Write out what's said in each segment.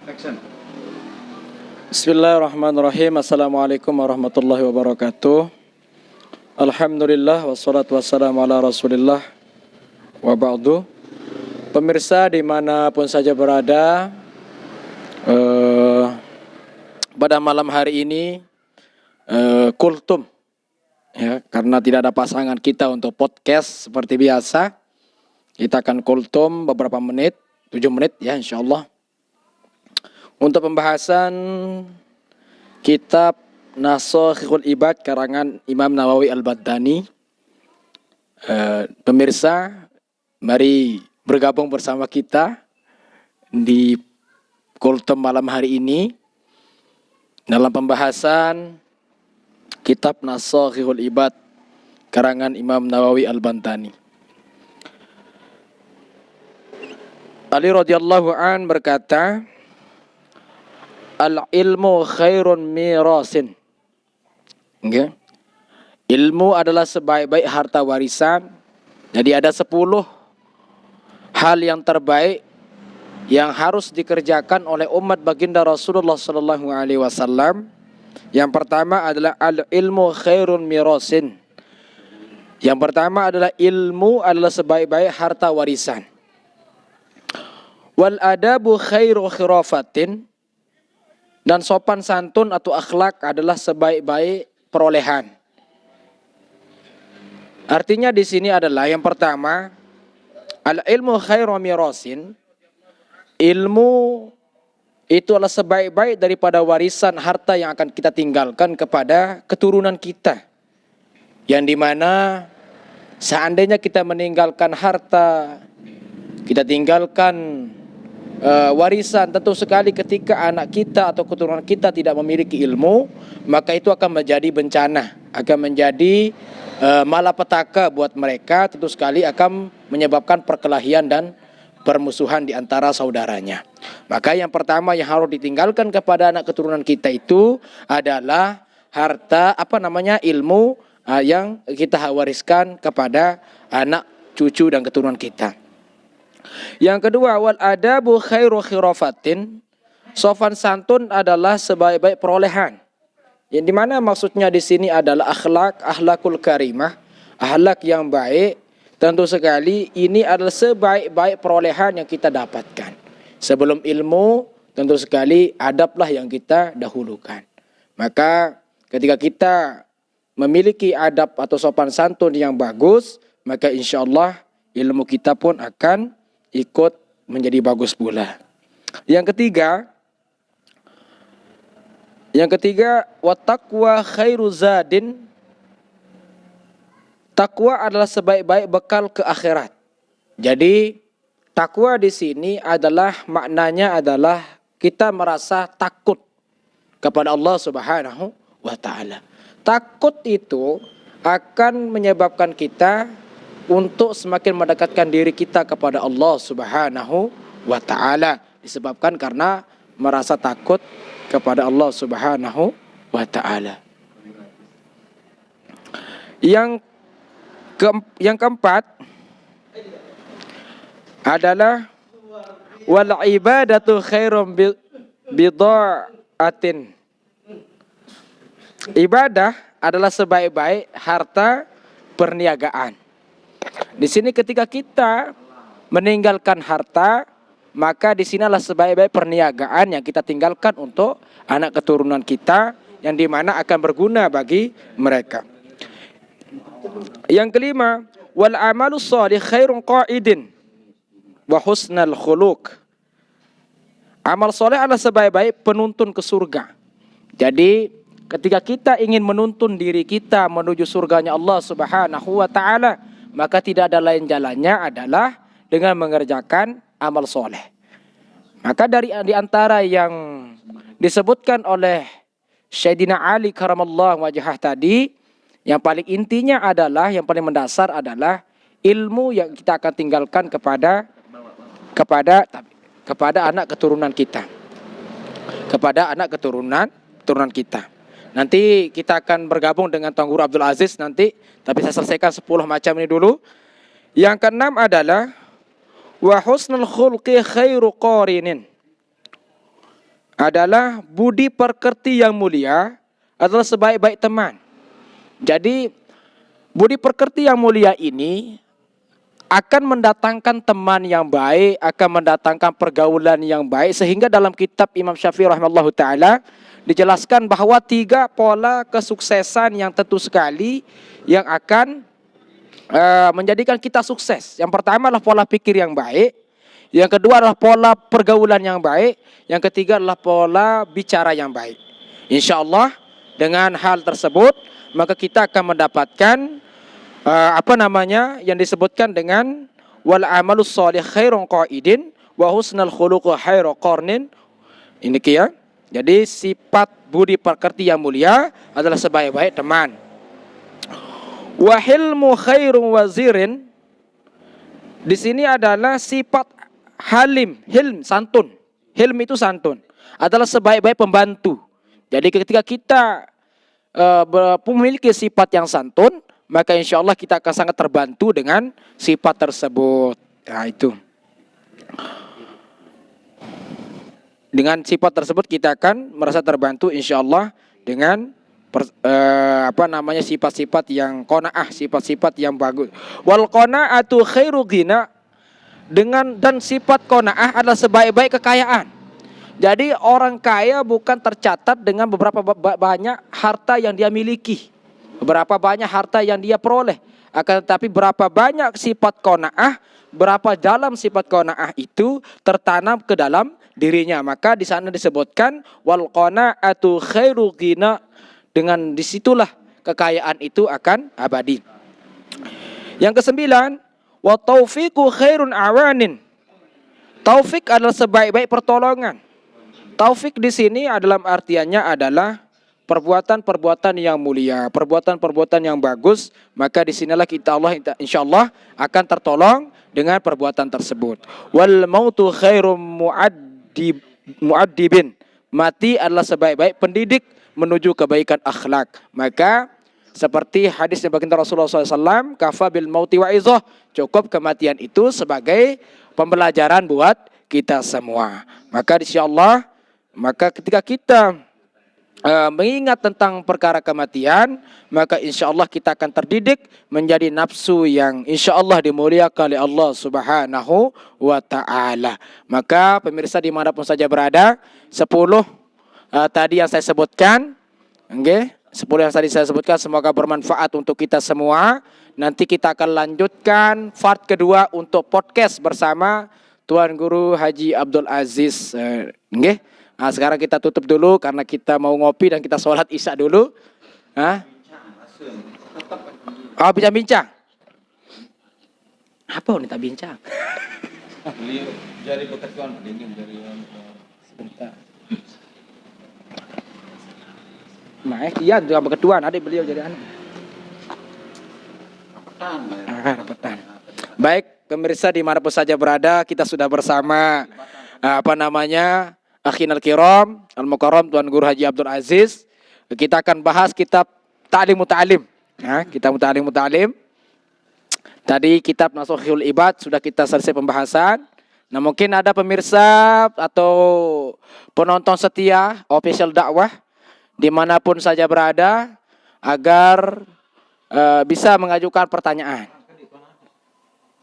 Action. Bismillahirrahmanirrahim. Assalamualaikum warahmatullahi wabarakatuh. Alhamdulillah wassalatu wassalamu ala rasulillah wa ba'du. Pemirsa dimanapun saja berada, pada malam hari ini kultum ya, karena tidak ada pasangan kita untuk podcast seperti biasa, kita akan kultum beberapa menit, 7 menit ya insyaallah, untuk pembahasan kitab Nasakhikhul Ibad karangan Imam Nawawi Al-Baddani. Pemirsa, mari bergabung bersama kita di kultum malam hari ini dalam pembahasan kitab Nasakhikhul Ibad karangan Imam Nawawi Al-Baddani. Ali radhiyallahu an berkata, al-ilmu khairun mirasin. Okay. Ilmu adalah sebaik-baik harta warisan. Jadi ada 10 hal yang terbaik yang harus dikerjakan oleh umat baginda Rasulullah sallallahu alaihi wasallam. Yang pertama adalah al-ilmu khairun mirasin. Yang pertama adalah ilmu adalah sebaik-baik harta warisan. Wal adabu khairu khirafatin. Dan sopan santun atau akhlak adalah sebaik-baik perolehan. Artinya di sini adalah yang pertama, al-ilmu khairu mirasin. Ilmu itu adalah sebaik-baik daripada warisan harta yang akan kita tinggalkan kepada keturunan kita. Yang dimana seandainya kita meninggalkan harta, kita tinggalkan warisan, tentu sekali ketika anak kita atau keturunan kita tidak memiliki ilmu, maka itu akan menjadi bencana, akan menjadi malapetaka buat mereka, tentu sekali akan menyebabkan perkelahian dan permusuhan di antara saudaranya. Maka yang pertama yang harus ditinggalkan kepada anak keturunan kita itu adalah harta, ilmu yang kita wariskan kepada anak, cucu dan keturunan kita. Yang kedua, wal adabu khairu khirafatin. Sopan santun adalah sebaik-baik perolehan. Yang dimana maksudnya di sini adalah akhlakul karimah, akhlak yang baik. Tentu sekali ini adalah sebaik-baik perolehan yang kita dapatkan. Sebelum ilmu, tentu sekali adablah yang kita dahulukan. Maka ketika kita memiliki adab atau sopan santun yang bagus, maka insyaallah ilmu kita pun akan ikut menjadi bagus pula. Yang ketiga, wa taqwa khairu zadin. Takwa adalah sebaik-baik bekal ke akhirat. Jadi takwa di sini adalah maknanya adalah kita merasa takut kepada Allah Subhanahu wa taala. Takut itu akan menyebabkan kita untuk semakin mendekatkan diri kita kepada Allah Subhanahu wa ta'ala. Disebabkan karena merasa takut kepada Allah Subhanahu wa ta'ala. Yang keempat adalah wal ibadatu khairum bidha'atin. Ibadah adalah sebaik-baik harta perniagaan. Di sini ketika kita meninggalkan harta, maka di sinilah sebaik-baik perniagaan yang kita tinggalkan untuk anak keturunan kita, yang dimana akan berguna bagi mereka. Yang kelima, wal amalu shalih khairun qa'idin wa husnal khuluq. Amal soleh adalah sebaik-baik penuntun ke surga. Jadi ketika kita ingin menuntun diri kita menuju surganya Allah Subhanahu wa ta'ala, maka tidak ada lain jalannya adalah dengan mengerjakan amal soleh. Maka di antara yang disebutkan oleh Sayyidina Ali karamallahu wajhah tadi, yang paling intinya adalah, yang paling mendasar adalah ilmu yang kita akan tinggalkan kepada anak keturunan kita. Kepada anak keturunan kita. Nanti kita akan bergabung dengan Tuan Guru Abdul Aziz nanti, tapi saya selesaikan 10 macam ini dulu. Yang keenam adalah wa husnul khulqi khairu qarinin. adalah budi pekerti yang mulia adalah sebaik-baik teman. Jadi budi pekerti yang mulia ini akan mendatangkan teman yang baik, akan mendatangkan pergaulan yang baik, sehingga dalam kitab Imam Syafi'i rahimahullahu taala dijelaskan bahwa 3 pola kesuksesan yang tentu sekali yang akan menjadikan kita sukses. Yang pertama adalah pola pikir yang baik, yang kedua adalah pola pergaulan yang baik, yang ketiga adalah pola bicara yang baik. Insya Allah dengan hal tersebut maka kita akan mendapatkan yang disebutkan dengan wal amalus shalih khairun qaidin wa husnul khuluq khairu qarnin. Ini ya. Jadi sifat budi pekerti yang mulia adalah sebaik-baik teman. Wa hilmu khairun wazirin. Di sini adalah sifat halim, hilm santun. Hilm itu santun. Adalah sebaik-baik pembantu. Jadi ketika kita memiliki sifat yang santun, maka insya Allah kita akan sangat terbantu dengan sifat tersebut. Nah itu. Dengan sifat tersebut kita akan merasa terbantu insya Allah dengan sifat-sifat yang qanaah, sifat-sifat yang bagus. Wal qanaatu khairu ghina, dan sifat qanaah adalah sebaik-baik kekayaan. Jadi orang kaya bukan tercatat dengan beberapa banyak harta yang dia miliki, berapa banyak harta yang dia peroleh, akan tetapi berapa banyak sifat qanaah, berapa dalam sifat qanaah itu tertanam ke dalam dirinya. Maka di sana disebutkan wal qanaatu khairu ghina, dengan disitulah kekayaan itu akan abadi. Yang ke-9, wa taufiqu khairun awanin. Taufik adalah sebaik-baik pertolongan. Taufik di sini adalah artiannya adalah perbuatan-perbuatan yang mulia, perbuatan-perbuatan yang bagus, maka di sinilah kita insyaallah akan tertolong dengan perbuatan tersebut. Wal mautu khairum muaddibin. Mati adalah sebaik-baik pendidik menuju kebaikan akhlak. Maka seperti hadis yang baginda Rasulullah SAW, kafa bil mauti wa'izah, cukup kematian itu sebagai pembelajaran buat kita semua. Maka insyaallah, maka ketika kita mengingat tentang perkara kematian, maka insya Allah kita akan terdidik menjadi nafsu yang insya Allah dimuliakan oleh Allah Subhanahu wa Ta'ala. Maka pemirsa dimanapun saja berada, 10 tadi yang saya sebutkan, 10 yang tadi saya sebutkan semoga bermanfaat untuk kita semua. Nanti kita akan lanjutkan part kedua untuk podcast bersama Tuan Guru Haji Abdul Aziz. Nah, sekarang kita tutup dulu karena kita mau ngopi dan kita sholat isya dulu. Bincang-bincang. Apa wanita bincang? Beliau jadi beketuan pelindung dari sebentar. Kian juga beketuan, adik beliau jadi anak. Rapetan. Baik, pemirsa dimanapun saja berada, kita sudah bersama Akhinal Kiram, Al-Mukarram Tuan Guru Haji Abdul Aziz. Kita akan bahas kitab Ta'lim Muta'alim. Kitab Ta'lim Muta'alim. Tadi kitab Nasuhul Ibad sudah kita selesai pembahasan. Nah mungkin ada pemirsa atau penonton setia official dakwah dimanapun saja berada agar bisa mengajukan pertanyaan.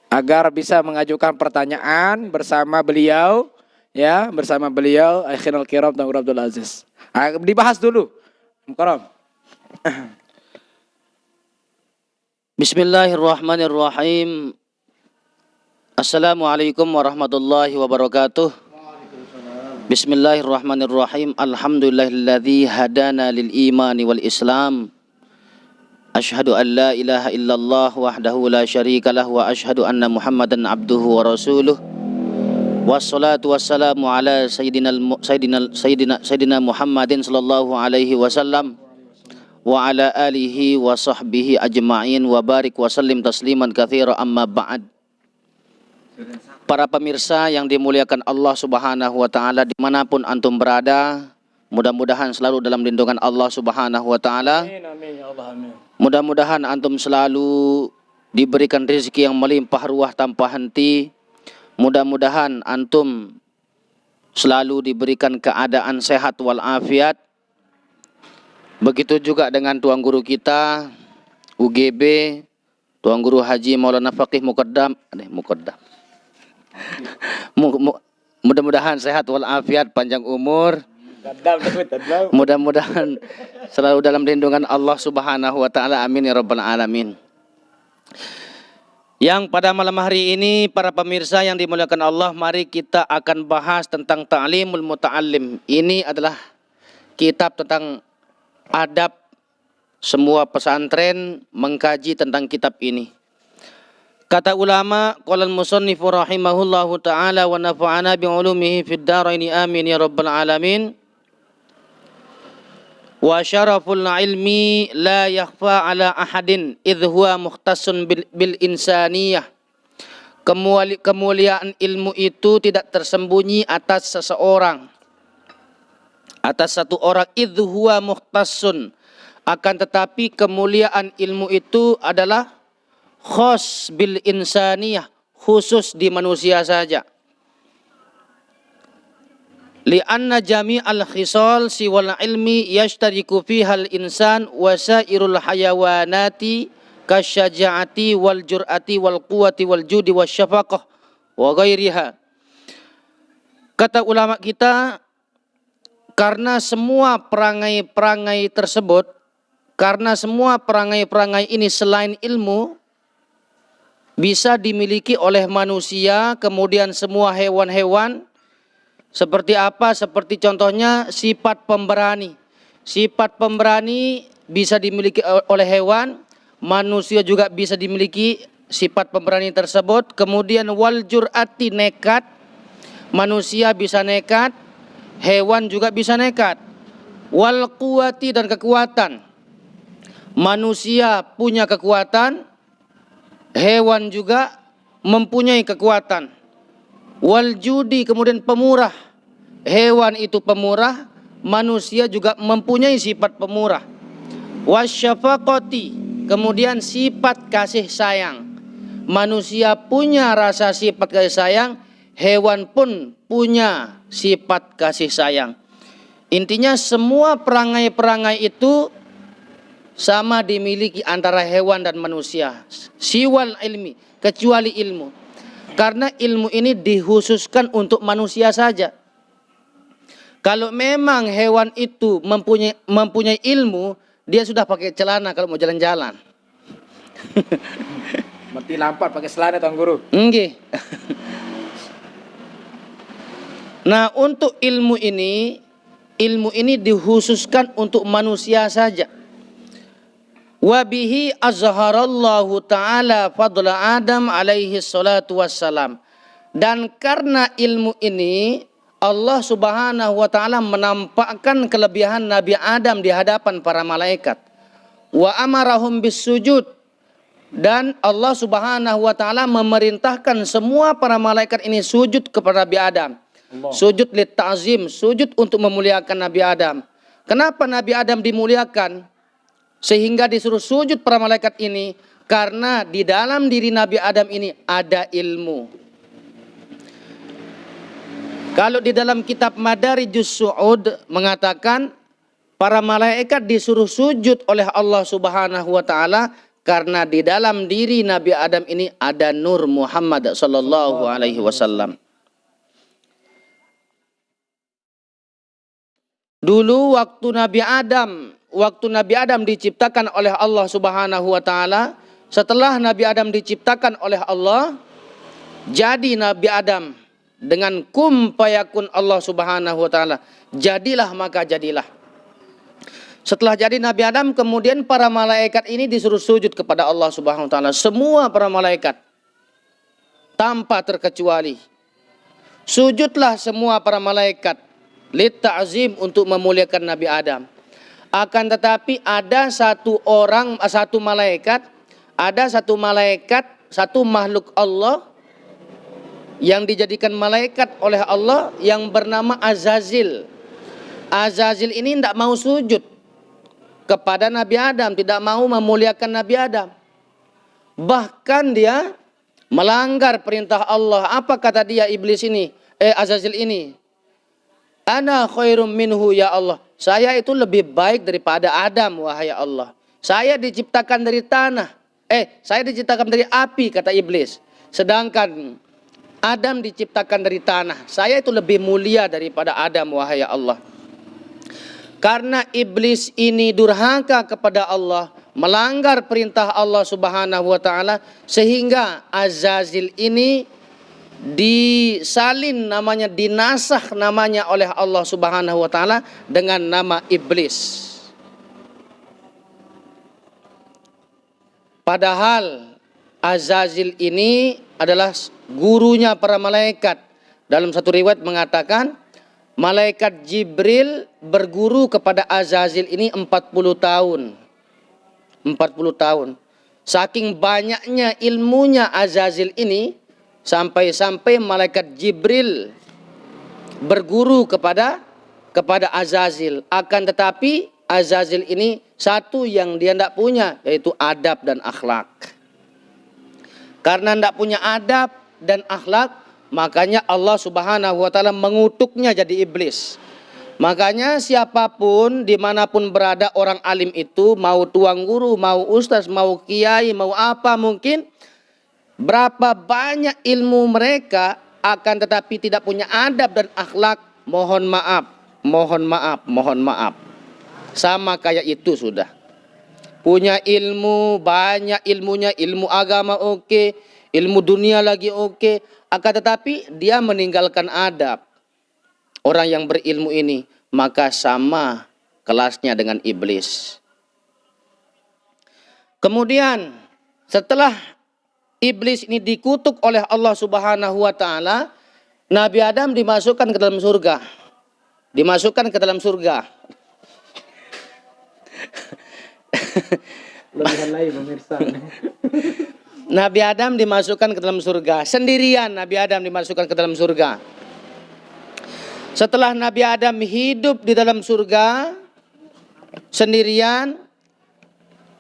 Agar bisa mengajukan pertanyaan bersama beliau. Bersama beliau Akhinal Kiram Tuan Guru Abdul Aziz. Dibahas dulu. Mukarram. Bismillahirrahmanirrahim. Assalamualaikum warahmatullahi wabarakatuh. Bismillahirrahmanirrahim. Alhamdulillahilladzi hadana lil imani wal islam. Asyhadu an la ilaha illallah wahdahu la syarikalah wa asyhadu anna Muhammadan abduhu wa rasuluh. Wassalatu wassalamu ala sayyidina Muhammadin sallallahu alaihi wasallam wa ala alihi wa sahbihi ajma'in wa barik wa sallim tasliman katsira amma ba'd. Para pemirsa yang dimuliakan Allah Subhanahu wa taala dimanapun antum berada, mudah-mudahan selalu dalam lindungan Allah Subhanahu wa taala. Amin ya Allah, amin. Mudah-mudahan antum selalu diberikan rezeki yang melimpah ruah tanpa henti. Mudah-mudahan antum selalu diberikan keadaan sehat walafiat. Begitu juga dengan tuan guru kita UGB, Tuan Guru Haji Maulana Faqih Muqaddam. Mudah-mudahan sehat walafiat, panjang umur. Mudah-mudahan selalu dalam lindungan Allah Subhanahu wa taala. Amin ya rabbal alamin. Yang pada malam hari ini para pemirsa yang dimuliakan Allah, mari kita akan bahas tentang Ta'limul Muta'allim. Ini adalah kitab tentang adab semua pesantren mengkaji tentang kitab ini. Kata ulama, qala al-musannifu rahimahullahu taala wa nafa'ana bi ulumihi fid dharain amin ya rabbal alamin. Wa syaraful ilmi la yakhfa ala ahadin idh huwa mukhtassun bil insaniyah. Kemuliaan ilmu itu tidak tersembunyi atas seseorang, atas satu orang. Idh huwa mukhtassun, akan tetapi kemuliaan ilmu itu adalah khos bil insaniyah, khusus di manusia saja. Lianna jami'al khisal siwal ilmi yashtariku fihal insan wasairul hayawanati kasyaja'ati wal jur'ati wal quwati wal judi wasyafaqah wa ghairiha. Kata ulama kita, karena semua perangai-perangai tersebut, karena semua perangai-perangai ini selain ilmu bisa dimiliki oleh manusia, kemudian semua hewan-hewan. Seperti apa? Seperti contohnya sifat pemberani. Sifat pemberani bisa dimiliki oleh hewan, manusia juga bisa dimiliki sifat pemberani tersebut. Kemudian wal jur'ati, nekat. Manusia bisa nekat, hewan juga bisa nekat. Wal quwati, dan kekuatan. Manusia punya kekuatan, hewan juga mempunyai kekuatan. Wal judi, kemudian pemurah. Hewan itu pemurah, manusia juga mempunyai sifat pemurah. Wasyafaqati, kemudian sifat kasih sayang. Manusia punya rasa sifat kasih sayang, hewan pun punya sifat kasih sayang. Intinya semua perangai-perangai itu sama dimiliki antara hewan dan manusia. Siwal ilmi, kecuali ilmu. Karena ilmu ini dikhususkan untuk manusia saja. Kalau memang hewan itu mempunyai ilmu, dia sudah pakai celana kalau mau jalan-jalan. Mati lampar pakai celana Tuan Guru. Nggih. Nah, untuk ilmu ini dikhususkan untuk manusia saja. Wa bihi azharallahu ta'ala fadla Adam alaihi salatu wassalam. Dan karena ilmu ini Allah subhanahu wa ta'ala menampakkan kelebihan Nabi Adam di hadapan para malaikat. Wa amarahum bis sujud. Dan Allah subhanahu wa ta'ala memerintahkan semua para malaikat ini sujud kepada Nabi Adam. Sujud lit ta'zim, sujud untuk memuliakan Nabi Adam. Kenapa Nabi Adam dimuliakan? Sehingga disuruh sujud para malaikat ini, karena di dalam diri Nabi Adam ini ada ilmu. Kalau di dalam kitab Madarijus Su'ud mengatakan para malaikat disuruh sujud oleh Allah Subhanahu wa taala karena di dalam diri Nabi Adam ini ada nur Muhammad sallallahu alaihi wasallam. Dulu waktu Nabi Adam diciptakan oleh Allah Subhanahu wa taala, setelah Nabi Adam diciptakan oleh Allah, jadi Nabi Adam dengan kum fayakun Allah Subhanahu wa taala, jadilah maka jadilah. Setelah jadi Nabi Adam, kemudian para malaikat ini disuruh sujud kepada Allah Subhanahu wa taala. Semua para malaikat tanpa terkecuali. Sujudlah semua para malaikat lit ta'zim, untuk memuliakan Nabi Adam. Akan tetapi ada satu malaikat, satu makhluk Allah yang dijadikan malaikat oleh Allah yang bernama Azazil. Azazil ini tidak mau sujud kepada Nabi Adam, tidak mau memuliakan Nabi Adam. Bahkan dia melanggar perintah Allah. Apa kata dia iblis ini? Azazil ini. Ana khairum minhu ya Allah. Saya itu lebih baik daripada Adam, wahai Allah. Saya diciptakan dari tanah. Saya diciptakan dari api, kata iblis. Sedangkan Adam diciptakan dari tanah. Saya itu lebih mulia daripada Adam, wahai Allah. Karena iblis ini durhaka kepada Allah, melanggar perintah Allah Subhanahu wa taala, sehingga Azazil ini disalin namanya, dinasakh namanya oleh Allah Subhanahu wa taala dengan nama iblis. Padahal Azazil ini adalah gurunya para malaikat. Dalam satu riwayat mengatakan malaikat Jibril berguru kepada Azazil ini 40 tahun. 40 tahun. Saking banyaknya ilmunya Azazil ini, sampai-sampai malaikat Jibril berguru kepada Azazil. Akan tetapi Azazil ini satu yang dia tidak punya, yaitu adab dan akhlak. Karena tidak punya adab dan akhlak, makanya Allah Subhanahu wa taala mengutuknya jadi iblis. Makanya siapapun dimanapun berada orang alim itu, mau tuang guru, mau ustaz, mau kiai, mau apa mungkin, berapa banyak ilmu mereka, akan tetapi tidak punya adab dan akhlak, mohon maaf, mohon maaf, mohon maaf. Sama kayak itu sudah. Punya ilmu, banyak ilmunya, ilmu agama oke, ilmu dunia lagi oke, akan tetapi dia meninggalkan adab. Orang yang berilmu ini, maka sama kelasnya dengan iblis. Kemudian setelah iblis ini dikutuk oleh Allah Subhanahu wa taala, Nabi Adam dimasukkan ke dalam surga. Dimasukkan ke dalam surga. Lebihan lain pemirsa. Nabi Adam dimasukkan ke dalam surga. Sendirian Nabi Adam dimasukkan ke dalam surga. Setelah Nabi Adam hidup di dalam surga sendirian,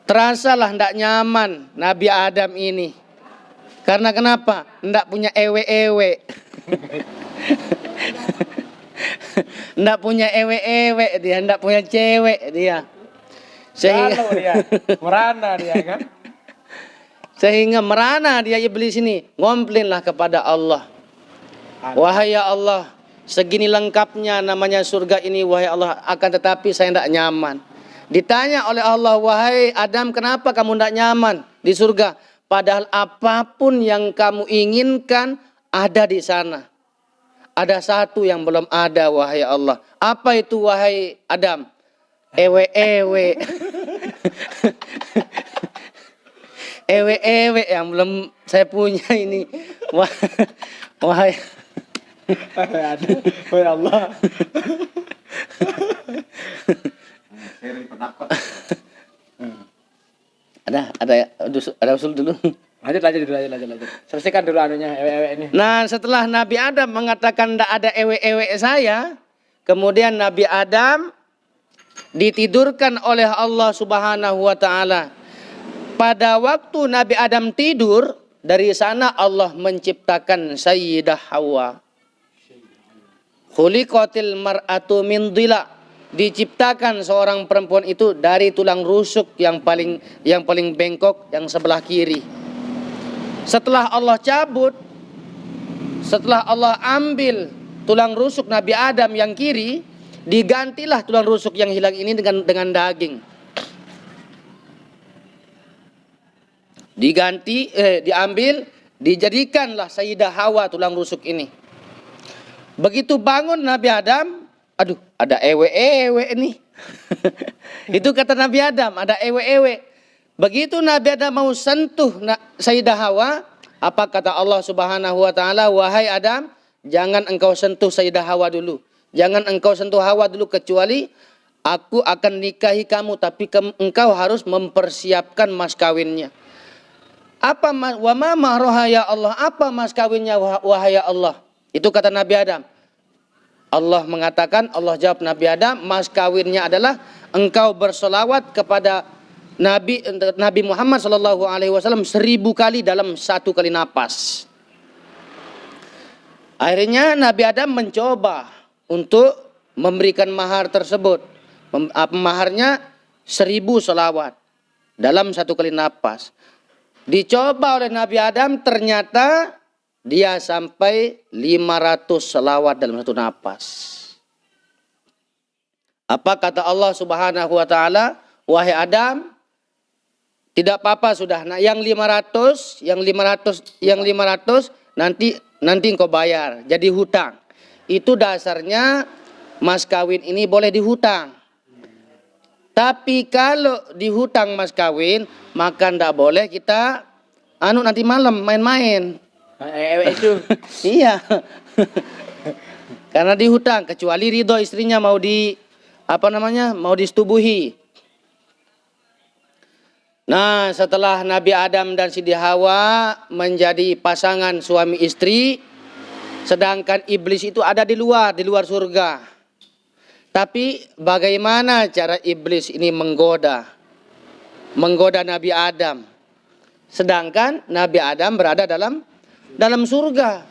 terasalah tidak nyaman Nabi Adam ini. Karena kenapa? Tidak punya ewe-ewe. Tidak punya ewe-ewe dia, tidak punya cewek dia. Merana dia kan. Sehingga merana dia iblis ini, ngomplainlah kepada Allah. Wahai ya Allah, segini lengkapnya namanya surga ini, wahai Allah, akan tetapi saya tidak nyaman. Ditanya oleh Allah, wahai Adam, kenapa kamu tidak nyaman di surga? Padahal apapun yang kamu inginkan ada di sana. Ada satu yang belum ada, wahai Allah. Apa itu, wahai Adam? Ewe-ewe. Ewe-ewe yang belum saya punya ini. Wahai Wahai Allah. Seri pendapat. Ada usul dulu. Lanjut. Selesaikan dulu anunya ewe-ewe ini. Nah, setelah Nabi Adam mengatakan tidak ada ewe-ewe saya, kemudian Nabi Adam ditidurkan oleh Allah Subhanahu wa taala. Pada waktu Nabi Adam tidur, dari sana Allah menciptakan Sayyidah Hawa. Khuliqatil mar'atu min dhila. Diciptakan seorang perempuan itu dari tulang rusuk yang paling bengkok, yang sebelah kiri. Setelah Allah cabut, setelah Allah ambil tulang rusuk Nabi Adam yang kiri, digantilah tulang rusuk yang hilang ini dengan daging. Diambil, dijadikanlah Sayyidah Hawa tulang rusuk ini. Begitu bangun Nabi Adam, aduh, ada ewe-ewe nih. Itu kata Nabi Adam, ada ewe-ewe. Begitu Nabi Adam mau sentuh Sayyidah Hawa, apa kata Allah Subhanahu wa taala? Wahai Adam, jangan engkau sentuh Sayyidah Hawa dulu. Jangan engkau sentuh Hawa dulu, kecuali aku akan nikahi kamu, tapi engkau harus mempersiapkan mas kawinnya. Apa wa ma mahroha ya Allah? Apa mas kawinnya wahai Allah? Itu kata Nabi Adam. Allah mengatakan, Allah jawab Nabi Adam, mas kawinnya adalah engkau bersolawat kepada Nabi Muhammad SAW 1000 kali dalam satu kali napas. Akhirnya Nabi Adam mencoba untuk memberikan mahar tersebut. Maharnya 1000 selawat dalam satu kali napas. Dicoba oleh Nabi Adam, ternyata dia sampai 500 selawat dalam satu napas. Apa kata Allah Subhanahu wa taala? Wahai Adam, tidak apa-apa sudah. Nah, yang 500 nanti engkau bayar jadi hutang. Itu dasarnya mas kawin ini boleh dihutang. Tapi kalau dihutang mas kawin, maka ndak boleh kita nanti malam main-main. Itu. Iya. Karena dihutang, kecuali ridho istrinya mau mau disetubuhi. Nah, setelah Nabi Adam dan Siti Hawa menjadi pasangan suami istri, sedangkan iblis itu ada di luar surga. Tapi bagaimana cara iblis ini menggoda Nabi Adam? Sedangkan Nabi Adam berada dalam surga.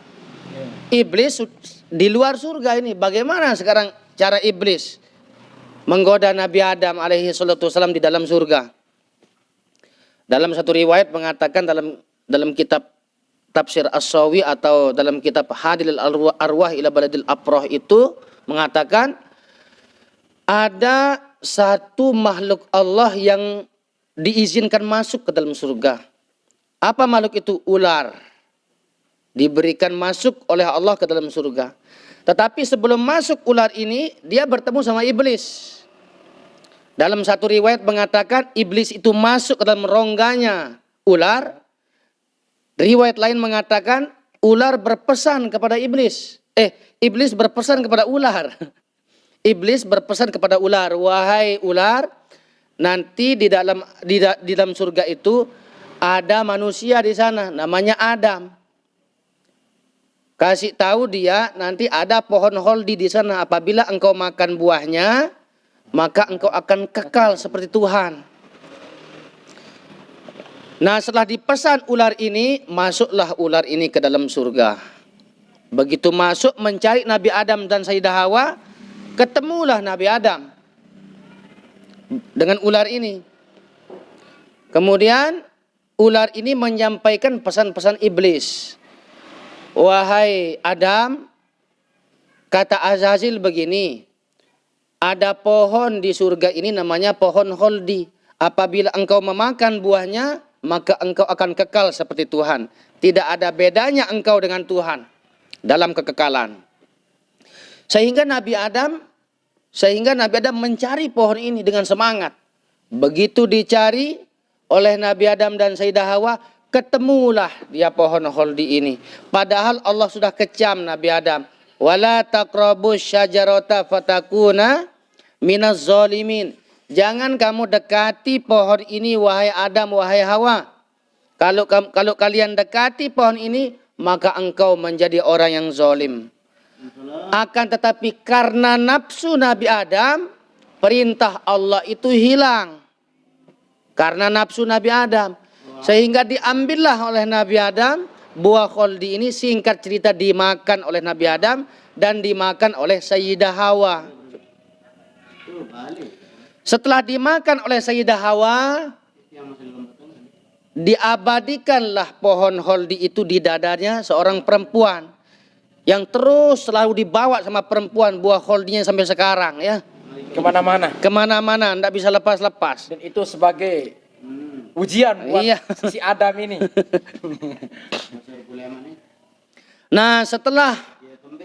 Iblis di luar surga ini. Bagaimana sekarang cara iblis menggoda Nabi Adam alaihi salatu wasallam di dalam surga? Dalam satu riwayat mengatakan dalam kitab Tafsir As-Sawi atau dalam kitab Hadilil Arwah ila Baladil Aproh itu mengatakan ada satu makhluk Allah yang diizinkan masuk ke dalam surga. Apa makhluk itu? Ular. Diberikan masuk oleh Allah ke dalam surga. Tetapi sebelum masuk ular ini, dia bertemu sama iblis. Dalam satu riwayat mengatakan iblis itu masuk ke dalam rongganya ular. Riwayat lain mengatakan ular berpesan kepada iblis. Iblis berpesan kepada ular. Iblis berpesan kepada ular, wahai ular, nanti di dalam surga itu ada manusia di sana, namanya Adam. Kasih tahu dia nanti ada pohon holdi di sana. Apabila engkau makan buahnya, maka engkau akan kekal seperti Tuhan. Nah, setelah dipesan ular ini, masuklah ular ini ke dalam surga. Begitu masuk mencari Nabi Adam dan Sayyidah Hawa, ketemulah Nabi Adam dengan ular ini. Kemudian ular ini menyampaikan pesan-pesan iblis. Wahai Adam, kata Azazil begini, ada pohon di surga ini namanya pohon holdi. Apabila engkau memakan buahnya, maka engkau akan kekal seperti Tuhan. Tidak ada bedanya engkau dengan Tuhan dalam kekekalan. Sehingga Nabi Adam mencari pohon ini dengan semangat. Begitu dicari oleh Nabi Adam dan Sayyidah Hawa, ketemulah dia pohon holdi ini. Padahal Allah sudah kecam Nabi Adam. Wala taqrabus syajarata fatakuna minaz zalimin. Jangan kamu dekati pohon ini wahai Adam, wahai Hawa. Kalau kalian dekati pohon ini, maka engkau menjadi orang yang zalim. Akan tetapi karena nafsu Nabi Adam, perintah Allah itu hilang. Karena nafsu Nabi Adam. Sehingga diambillah oleh Nabi Adam buah kholdi ini, singkat cerita dimakan oleh Nabi Adam dan dimakan oleh Sayyidah Hawa. Setelah dimakan oleh Sayyidah Hawa, diabadikanlah pohon holdi itu di dadanya seorang perempuan yang terus selalu dibawa sama perempuan buah holdinya sampai sekarang ya. Kemana-mana, tidak bisa lepas-lepas. Dan itu sebagai ujian buat si Adam ini. Nah, setelah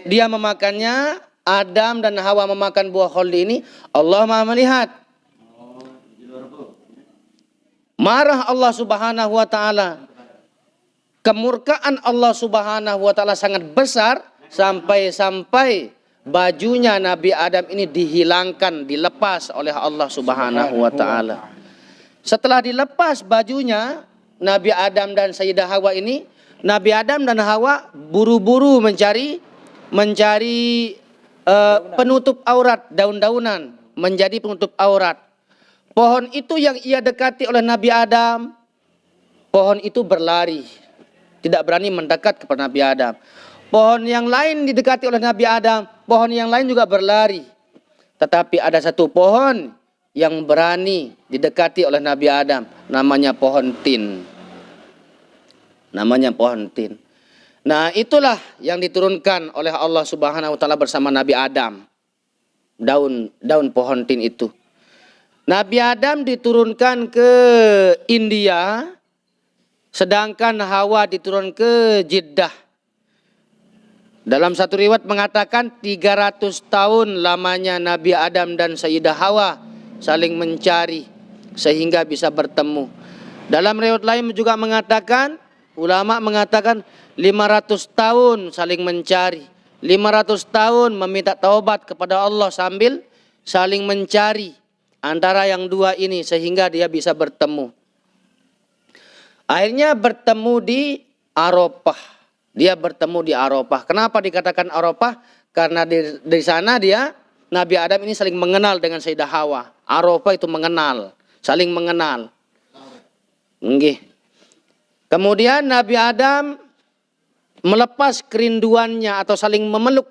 dia memakannya, Adam dan Hawa memakan buah holdi ini, Allah Maha melihat. Marah Allah Subhanahu wa taala. Kemurkaan Allah Subhanahu wa taala sangat besar sampai bajunya Nabi Adam ini dihilangkan, dilepas oleh Allah Subhanahu wa taala. Setelah dilepas bajunya Nabi Adam dan Sayyidah Hawa ini, Nabi Adam dan Hawa buru-buru mencari penutup aurat, daun-daunan menjadi penutup aurat. Pohon itu yang ia dekati oleh Nabi Adam, pohon itu berlari, tidak berani mendekat kepada Nabi Adam. Pohon yang lain didekati oleh Nabi Adam, pohon yang lain juga berlari. tetapi ada satu pohon yang berani didekati oleh Nabi Adam, namanya pohon tin. Namanya pohon tin. Nah, itulah yang diturunkan oleh Allah Subhanahu wa taala bersama Nabi Adam. Daun pohon tin itu. Nabi Adam diturunkan ke India, sedangkan Hawa diturunkan ke Jeddah. Dalam satu riwayat mengatakan 300 tahun lamanya Nabi Adam dan Sayyidah Hawa saling mencari sehingga bisa bertemu. Dalam riwayat lain juga mengatakan, ulama mengatakan 500 tahun saling mencari. 500 tahun meminta taubat kepada Allah sambil saling mencari antara yang dua ini sehingga dia bisa bertemu. Akhirnya bertemu di Arafah. Dia bertemu di Arafah. Kenapa dikatakan Arafah? Karena di sana dia, Nabi Adam ini saling mengenal dengan Sayyidah Hawa. Arafah itu mengenal, saling mengenal. Nggih. Kemudian Nabi Adam melepas kerinduannya atau saling memeluk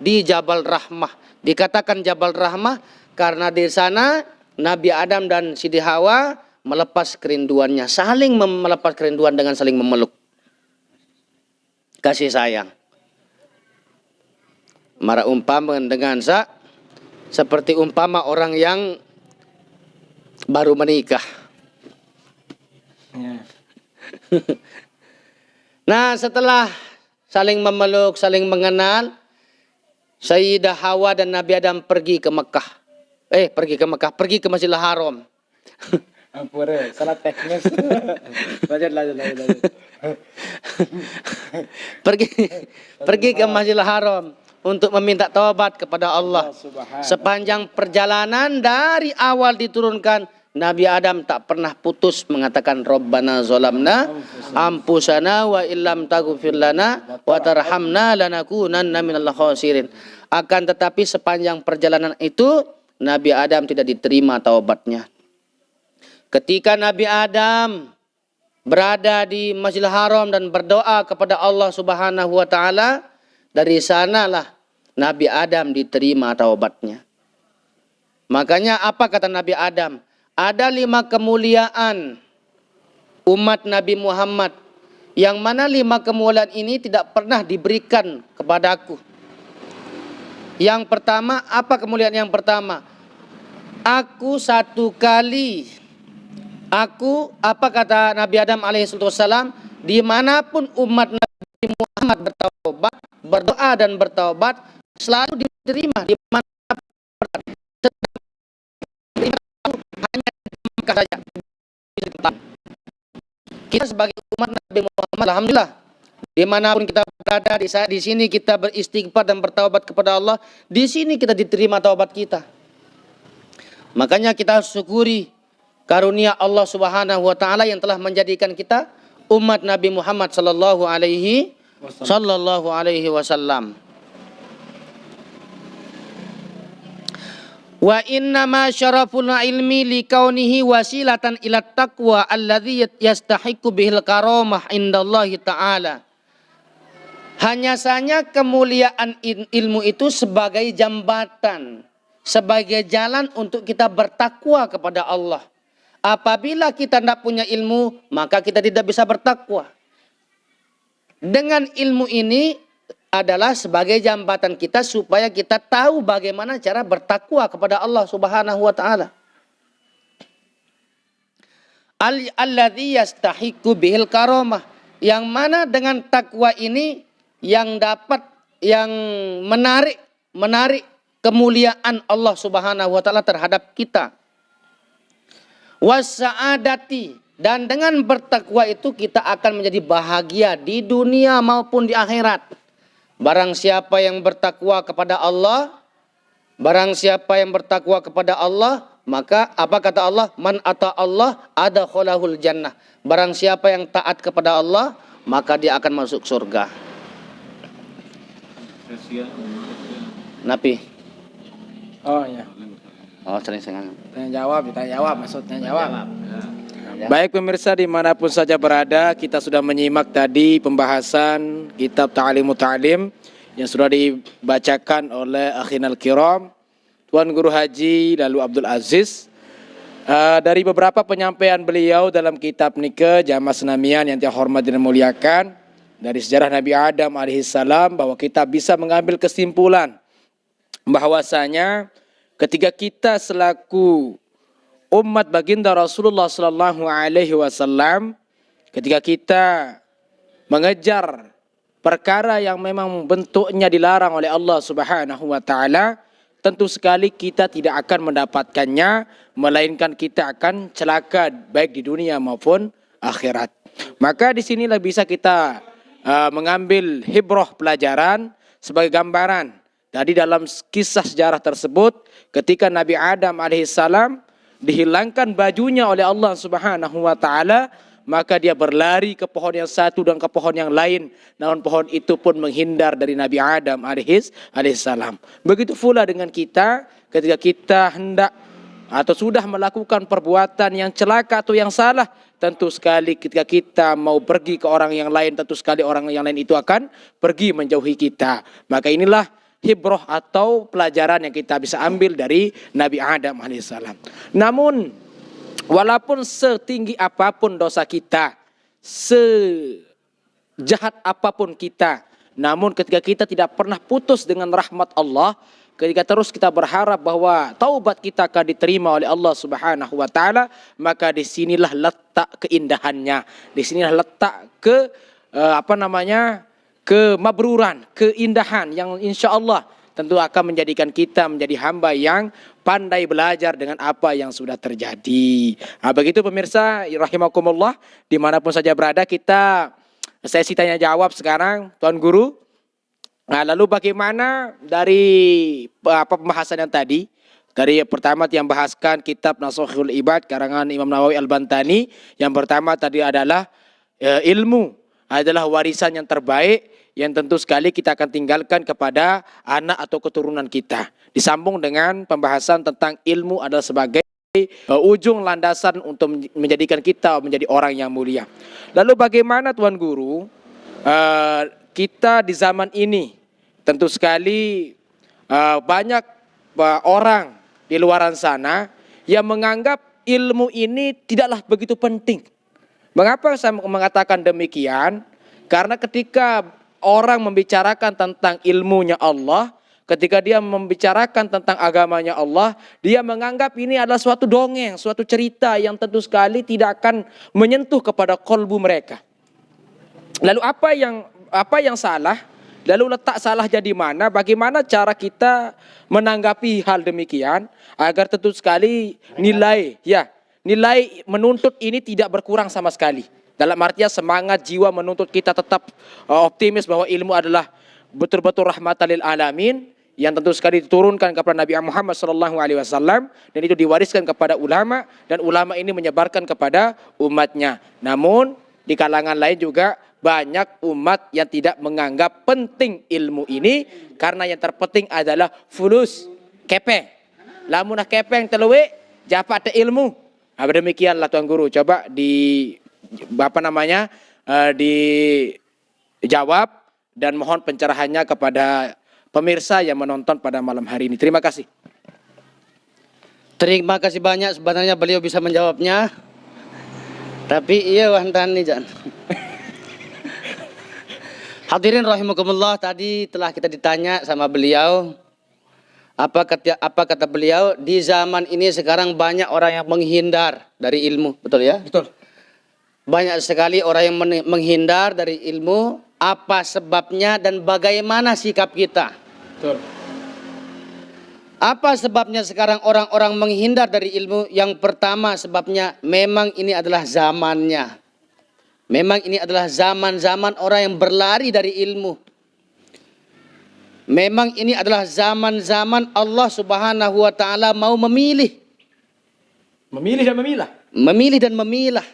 di Jabal Rahmah. Dikatakan Jabal Rahmah karena di sana Nabi Adam dan Siti Hawa melepas kerinduannya, saling melepas kerinduan dengan saling memeluk. Kasih sayang. Mara umpama dengan seperti umpama orang yang baru menikah. Ya. Nah, setelah saling memeluk, saling mengenal, Sayyidah Hawa dan Nabi Adam pergi ke Mekah. Pergi ke Masjidil Haram. Ampure, salah teknis. Lanjut. pergi ke Masjidil Haram untuk meminta taubat kepada Allah. Sepanjang perjalanan dari awal diturunkan, Nabi Adam tak pernah putus mengatakan Rabbana zolamna ampusana wa illam taghfir lana wa tarhamna lanakunanna minal khasirin. Akan tetapi sepanjang perjalanan itu Nabi Adam tidak diterima taubatnya. Ketika Nabi Adam berada di Masjidil Haram dan berdoa kepada Allah Subhanahu wa taala, dari sanalah Nabi Adam diterima taubatnya. Makanya apa kata Nabi Adam? Ada 5 kemuliaan umat Nabi Muhammad, yang mana 5 kemuliaan ini tidak pernah diberikan kepadaku. Yang pertama, apa kemuliaan yang pertama? Aku satu kali, apa kata Nabi Adam alaihissalam, dimanapun umat Nabi Muhammad bertaubat, berdoa dan bertaubat, selalu diterima dimanapun. Hanya di Mekah saja. Kita sebagai umat Nabi Muhammad, alhamdulillah, dimanapun kita berada, di sini kita beristighfar dan bertaubat kepada Allah, di sini kita diterima taubat kita. Makanya kita syukuri karunia Allah Subhanahu wa taala yang telah menjadikan kita umat Nabi Muhammad sallallahu alaihi wasallam. Wa inna ma syaraful ilmi li kaunihi wasilatan ila taqwa alladhi yastahiqu bihil karamah indallahi ta'ala. Hanya saja kemuliaan ilmu itu sebagai jambatan, sebagai jalan untuk kita bertakwa kepada Allah. Apabila kita tidak punya ilmu, maka kita tidak bisa bertakwa. Dengan ilmu ini adalah sebagai jambatan kita supaya kita tahu bagaimana cara bertakwa kepada Allah Subhanahu wa taala. Alladzi yastahiqu bihil karamah, yang mana dengan takwa ini yang menarik kemuliaan Allah Subhanahu wa taala terhadap kita. Wasa'adati, dan dengan bertakwa itu kita akan menjadi bahagia di dunia maupun di akhirat. Barang siapa yang bertakwa kepada Allah, maka apa kata Allah? Man ata Allah adkhalahul jannah. Barang siapa yang taat kepada Allah, maka dia akan masuk surga. Napi. Oh ya. Oh, sering-sering. Tanya jawab maksudnya jawab. Baik pemirsa dimanapun saja berada, kita sudah menyimak tadi pembahasan kitab Ta'limut Ta'lim yang sudah dibacakan oleh akhinal kiram, Tuan Guru Haji lalu Abdul Aziz. Dari beberapa penyampaian beliau dalam kitab Nike Jamaah Senamian yang terhormat dan muliakan, dari sejarah Nabi Adam alaihissalam, bahwa kita bisa mengambil kesimpulan bahwasanya ketika kita selaku umat baginda Rasulullah sallallahu alaihi wasallam, ketika kita mengejar perkara yang memang bentuknya dilarang oleh Allah Subhanahu wa taala, tentu sekali kita tidak akan mendapatkannya, melainkan kita akan celaka baik di dunia maupun akhirat. Maka disinilah bisa kita mengambil hibrah pelajaran sebagai gambaran. Tadi dalam kisah sejarah tersebut, ketika Nabi Adam alaihissalam dihilangkan bajunya oleh Allah Subhanahu wa taala, maka dia berlari ke pohon yang satu dan ke pohon yang lain, namun pohon itu pun menghindar dari Nabi Adam alaihissalam. Begitu pula dengan kita, ketika kita hendak atau sudah melakukan perbuatan yang celaka atau yang salah, tentu sekali ketika kita mau pergi ke orang yang lain, tentu sekali orang yang lain itu akan pergi menjauhi kita. Maka inilah hibrah atau pelajaran yang kita bisa ambil dari Nabi Adam alaihissalam. Namun walaupun setinggi apapun dosa kita, sejahat apapun kita, namun ketika kita tidak pernah putus dengan rahmat Allah, ketika terus kita berharap bahwa taubat kita akan diterima oleh Allah Subhanahu wa taala, maka disinilah letak keindahannya, disinilah letak kemabruran, keindahan yang insya Allah tentu akan menjadikan kita menjadi hamba yang pandai belajar dengan apa yang sudah terjadi. Begitu pemirsa rahimakumullah, dimanapun saja berada, kita sesi tanya jawab sekarang, Tuan Guru. Lalu bagaimana dari pembahasan yang tadi? Dari pertama yang bahaskan kitab Nasuhul Ibad karangan Imam Nawawi Al-Bantani, yang pertama tadi adalah ilmu adalah warisan yang terbaik yang tentu sekali kita akan tinggalkan kepada anak atau keturunan kita. Disambung dengan pembahasan tentang ilmu adalah sebagai ujung landasan untuk menjadikan kita menjadi orang yang mulia. Lalu bagaimana Tuan Guru, kita di zaman ini tentu sekali banyak orang di luaran sana yang menganggap ilmu ini tidaklah begitu penting. Mengapa saya mengatakan demikian? Karena ketika orang membicarakan tentang ilmunya Allah, ketika dia membicarakan tentang agamanya Allah, dia menganggap ini adalah suatu dongeng, suatu cerita yang tentu sekali tidak akan menyentuh kepada kolbu mereka. Lalu apa yang salah? Lalu letak salahnya di mana? Bagaimana cara kita menanggapi hal demikian agar tentu sekali nilai menuntut ini tidak berkurang sama sekali. Dalam artian semangat jiwa menuntut kita tetap optimis bahwa ilmu adalah betul-betul rahmatan lil alamin yang tentu sekali diturunkan kepada Nabi Muhammad SAW, dan itu diwariskan kepada ulama, dan ulama ini menyebarkan kepada umatnya. Namun di kalangan lain juga banyak umat yang tidak menganggap penting ilmu ini, karena yang terpenting adalah fulus, kepeng. Lamunah kepeng teluwe, japat ilmu. Demikianlah Tuan Guru, coba dijawab dan mohon pencerahannya kepada pemirsa yang menonton pada malam hari ini. Terima kasih. Terima kasih banyak, sebenarnya beliau bisa menjawabnya. Tapi iya wantani jan. Hadirin rahimakumullah, tadi telah kita ditanya sama beliau, apa kata beliau, di zaman ini sekarang banyak orang yang menghindar dari ilmu, betul ya? Betul. Banyak sekali orang yang menghindar dari ilmu. Apa sebabnya dan bagaimana sikap kita? Betul. Apa sebabnya sekarang orang-orang menghindar dari ilmu? Yang pertama sebabnya memang ini adalah zamannya. Memang ini adalah zaman-zaman orang yang berlari dari ilmu. Memang ini adalah zaman-zaman Allah Subhanahu wa taala mau memilih. Memilih dan memilah. Memilih dan memilah.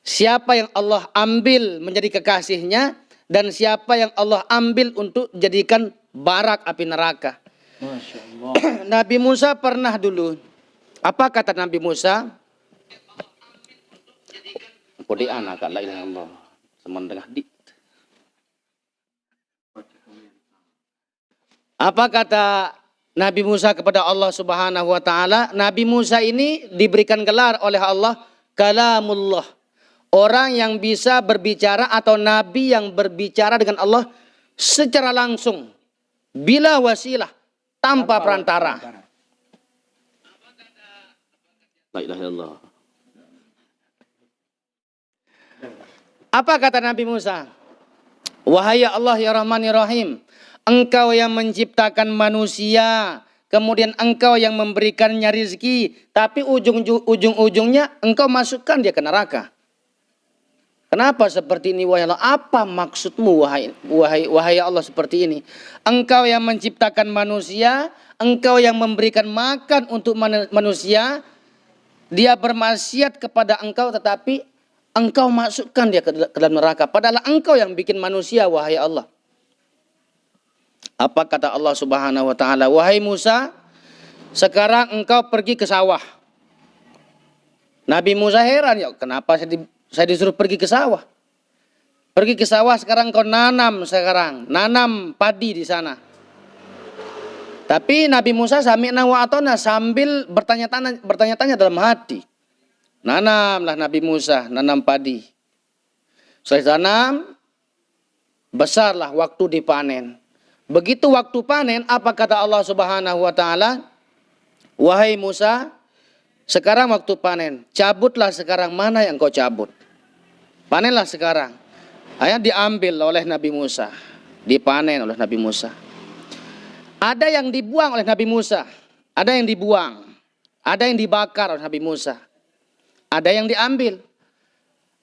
Siapa yang Allah ambil menjadi kekasihnya, dan siapa yang Allah ambil untuk jadikan barak api neraka. Masya Allah. Nabi Musa pernah dulu. Apa kata Nabi Musa? Kodi anak la ilaha illallah. Semendengah di. Apa kata Nabi Musa kepada Allah Subhanahu wa taala? Nabi Musa ini diberikan gelar oleh Allah kalamullah. Orang yang bisa berbicara atau nabi yang berbicara dengan Allah secara langsung, bila wasilah, tanpa perantara. La ilaha illallah. Apa kata Nabi Musa? Wahai Allah ya Rahman ya Rahim, Engkau yang menciptakan manusia, kemudian Engkau yang memberikannya rizki, tapi ujung-ujungnya Engkau masukkan dia ke neraka. Kenapa seperti ini wahai Allah? Apa maksudmu wahai Allah seperti ini? Engkau yang menciptakan manusia, Engkau yang memberikan makan untuk manusia, dia bermaksiat kepada Engkau tetapi Engkau masukkan dia ke dalam neraka. Padahal Engkau yang bikin manusia wahai Allah. Apa kata Allah Subhanahu wa taala? Wahai Musa, sekarang engkau pergi ke sawah. Nabi Musa heran, ya kenapa saya disuruh pergi ke sawah? Pergi ke sawah sekarang kau nanam padi di sana. Tapi Nabi Musa sami'na wa atona sambil bertanya-tanya dalam hati. Nanamlah Nabi Musa, nanam padi. Setelah tanam, besarlah waktu dipanen. Begitu waktu panen, apa kata Allah Subhanahu wa taala? Wahai Musa, sekarang waktu panen, cabutlah sekarang mana yang kau cabut. Panenlah sekarang. Ayat diambil oleh Nabi Musa, dipanen oleh Nabi Musa. Ada yang dibuang oleh Nabi Musa, ada yang dibuang, ada yang dibakar oleh Nabi Musa, ada yang diambil.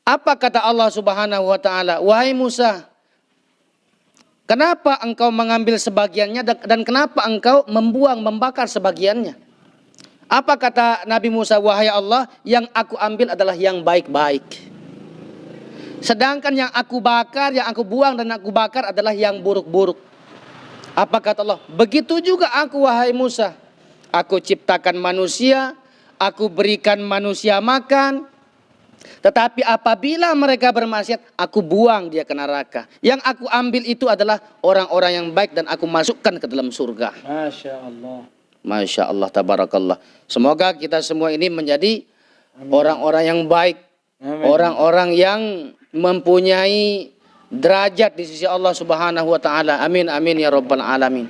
Apa kata Allah Subhanahu wa taala? Wahai Musa, kenapa engkau mengambil sebagiannya dan kenapa engkau membakar sebagiannya? Apa kata Nabi Musa? Wahai Allah, yang aku ambil adalah yang baik-baik. Sedangkan yang aku bakar, yang aku buang dan aku bakar adalah yang buruk-buruk. Apa kata Allah? Begitu juga aku wahai Musa. Aku ciptakan manusia, aku berikan manusia makan. Tetapi apabila mereka bermaksiat, aku buang dia ke neraka. Yang aku ambil itu adalah orang-orang yang baik dan aku masukkan ke dalam surga. Masya Allah. Masya Allah, tabarakallah. Semoga kita semua ini menjadi orang-orang yang baik. Orang-orang yang mempunyai derajat di sisi Allah Subhanahu wa taala. Amin amin ya rabbal alamin.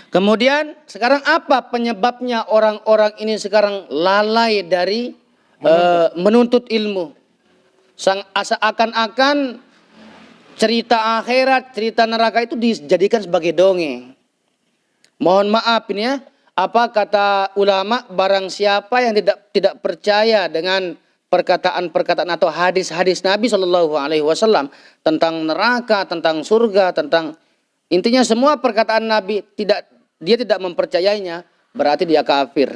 Kemudian sekarang apa penyebabnya orang-orang ini sekarang lalai dari menuntut ilmu? Seakan-akan cerita akhirat, cerita neraka itu dijadikan sebagai dongeng. Mohon maaf ini ya, apa kata ulama, barang siapa yang tidak percaya dengan perkataan-perkataan atau hadis-hadis Nabi Shallallahu Alaihi Wasallam tentang neraka, tentang surga, tentang intinya semua perkataan Nabi dia tidak mempercayainya, berarti dia kafir,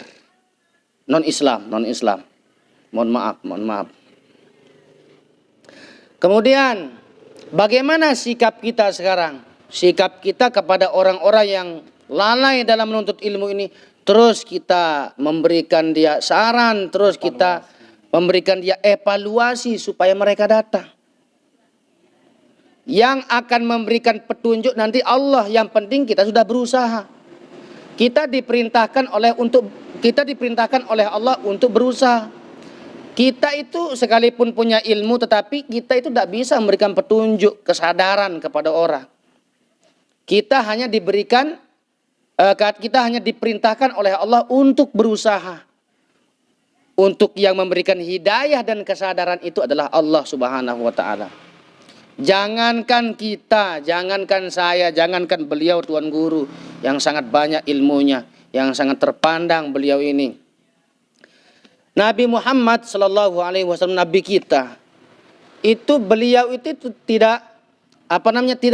non Islam. Mohon maaf. Kemudian bagaimana sikap kita sekarang? Sikap kita kepada orang-orang yang lalai dalam menuntut ilmu ini, terus kita memberikan dia saran, terus kita memberikan dia evaluasi supaya mereka datang. Yang akan memberikan petunjuk nanti Allah, yang penting kita sudah berusaha. Kita diperintahkan oleh Allah untuk berusaha. Kita itu sekalipun punya ilmu, tetapi kita itu tidak bisa memberikan petunjuk, kesadaran kepada orang. Kita hanya diperintahkan oleh Allah untuk berusaha. Untuk yang memberikan hidayah dan kesadaran itu adalah Allah Subhanahu wa taala. Jangankan kita, jangankan saya, jangankan beliau Tuan Guru yang sangat banyak ilmunya, yang sangat terpandang beliau ini. Nabi Muhammad sallallahu alaihi wasallam, nabi kita, itu beliau itu tidak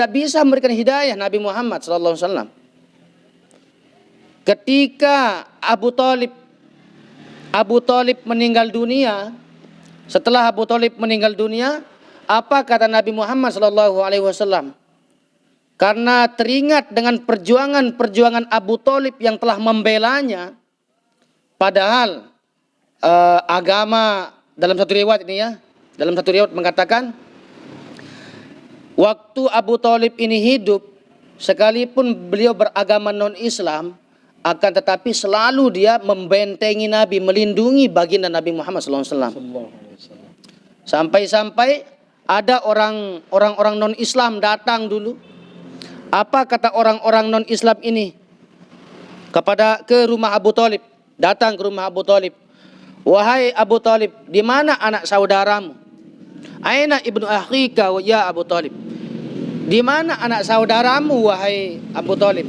bisa memberikan hidayah. Nabi Muhammad sallallahu alaihi wasallam. Ketika Abu Thalib meninggal dunia, setelah Abu Thalib meninggal dunia, apa kata Nabi Muhammad sallallahu alaihi wasallam? Karena teringat dengan perjuangan Abu Thalib yang telah membelanya, padahal agama dalam satu riwayat mengatakan waktu Abu Thalib ini hidup, sekalipun beliau beragama non-Islam, akan tetapi selalu dia membentengi Nabi, melindungi baginda Nabi Muhammad SAW. Sampai-sampai ada orang-orang non-Islam datang dulu. Apa kata orang-orang non-Islam ini ke rumah Abu Thalib? Datang ke rumah Abu Thalib. Wahai Abu Thalib, di mana anak saudaramu? Aina ibnu akhika ya Abu Thalib? Di mana anak saudaramu wahai Abu Thalib?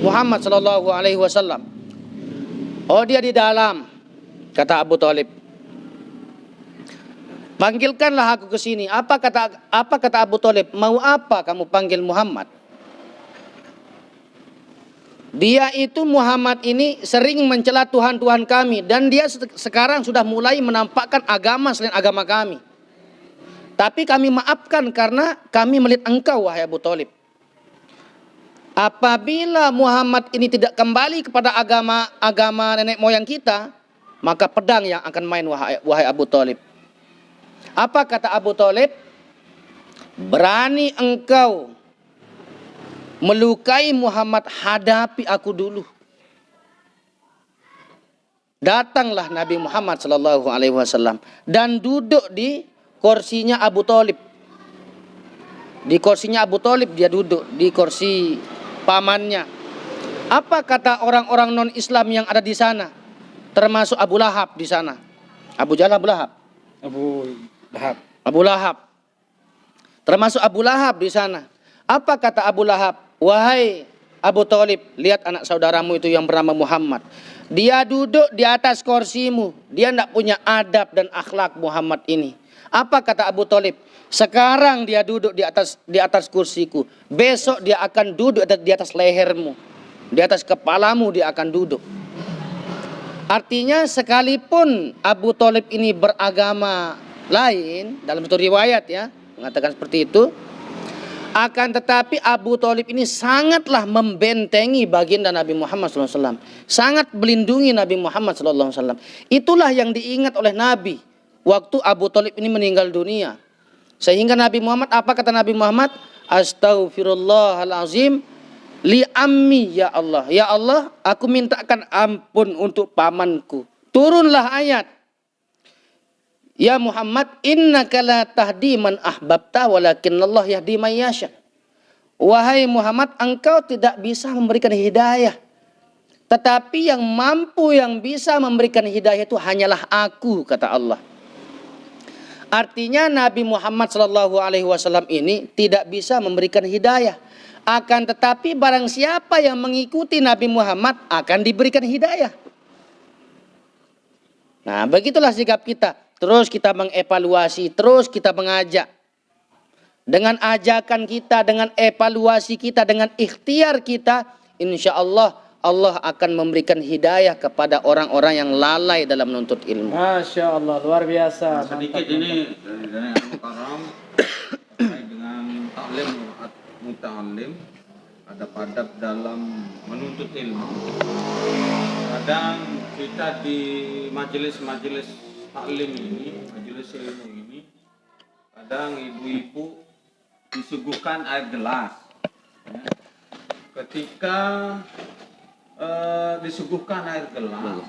Muhammad sallallahu alaihi wasallam. Oh, dia di dalam, kata Abu Thalib. Panggilkanlah aku ke sini. Apa kata Abu Thalib? Mau apa kamu panggil Muhammad? Dia itu Muhammad ini sering mencela Tuhan-Tuhan kami. Dan dia sekarang sudah mulai menampakkan agama selain agama kami. Tapi kami maafkan karena kami melihat engkau wahai Abu Thalib. Apabila Muhammad ini tidak kembali kepada agama nenek moyang kita, maka pedang yang akan main wahai Abu Thalib. Apa kata Abu Thalib? Berani engkau melukai Muhammad, hadapi aku dulu. Datanglah Nabi Muhammad sallallahu alaihi wasallam dan duduk di kursinya Abu Thalib. Di kursinya Abu Thalib dia duduk, di kursi pamannya. Apa kata orang-orang non-Islam yang ada di sana? Termasuk Abu Lahab di sana. Abu Jahal, Abu Lahab. Abu Lahab. Termasuk Abu Lahab di sana. Apa kata Abu Lahab? Wahai Abu Thalib, lihat anak saudaramu itu yang bernama Muhammad. Dia duduk di atas kursimu. Dia tidak punya adab dan akhlak Muhammad ini. Apa kata Abu Thalib? Sekarang dia duduk di atas kursiku. Besok dia akan duduk di atas lehermu. Di atas kepalamu dia akan duduk. Artinya sekalipun Abu Thalib ini beragama lain, dalam satu riwayat ya, mengatakan seperti itu. Akan tetapi Abu Thalib ini sangatlah membentengi baginda Nabi Muhammad SAW. Sangat melindungi Nabi Muhammad SAW. Itulah yang diingat oleh Nabi waktu Abu Thalib ini meninggal dunia. Sehingga Nabi Muhammad, apa kata Nabi Muhammad? Astaghfirullahalazim li ammi ya Allah. Ya Allah, aku mintakan ampun untuk pamanku. Turunlah ayat. Ya Muhammad, innaka la tahdi man ahbabta walakinnallah yahdi man yasha. Wahai Muhammad, engkau tidak bisa memberikan hidayah. Tetapi yang mampu, yang bisa memberikan hidayah itu hanyalah aku, kata Allah. Artinya Nabi Muhammad SAW ini tidak bisa memberikan hidayah. Akan tetapi barang siapa yang mengikuti Nabi Muhammad akan diberikan hidayah. Nah, begitulah sikap kita. Terus kita mengevaluasi, terus kita mengajak. Dengan ajakan kita, dengan evaluasi kita, dengan ikhtiar kita, insya Allah, Allah akan memberikan hidayah kepada orang-orang yang lalai dalam menuntut ilmu. Masya Allah, luar biasa. Sedikit ini dari Al-Karam terkait dengan taklim muta'alim, adab-adab dalam menuntut ilmu. Kadang kita di majelis-majelis taklim ini, majelis ilmu ini, kadang ibu-ibu disuguhkan air gelas. Ya. Ketika disuguhkan air gelas,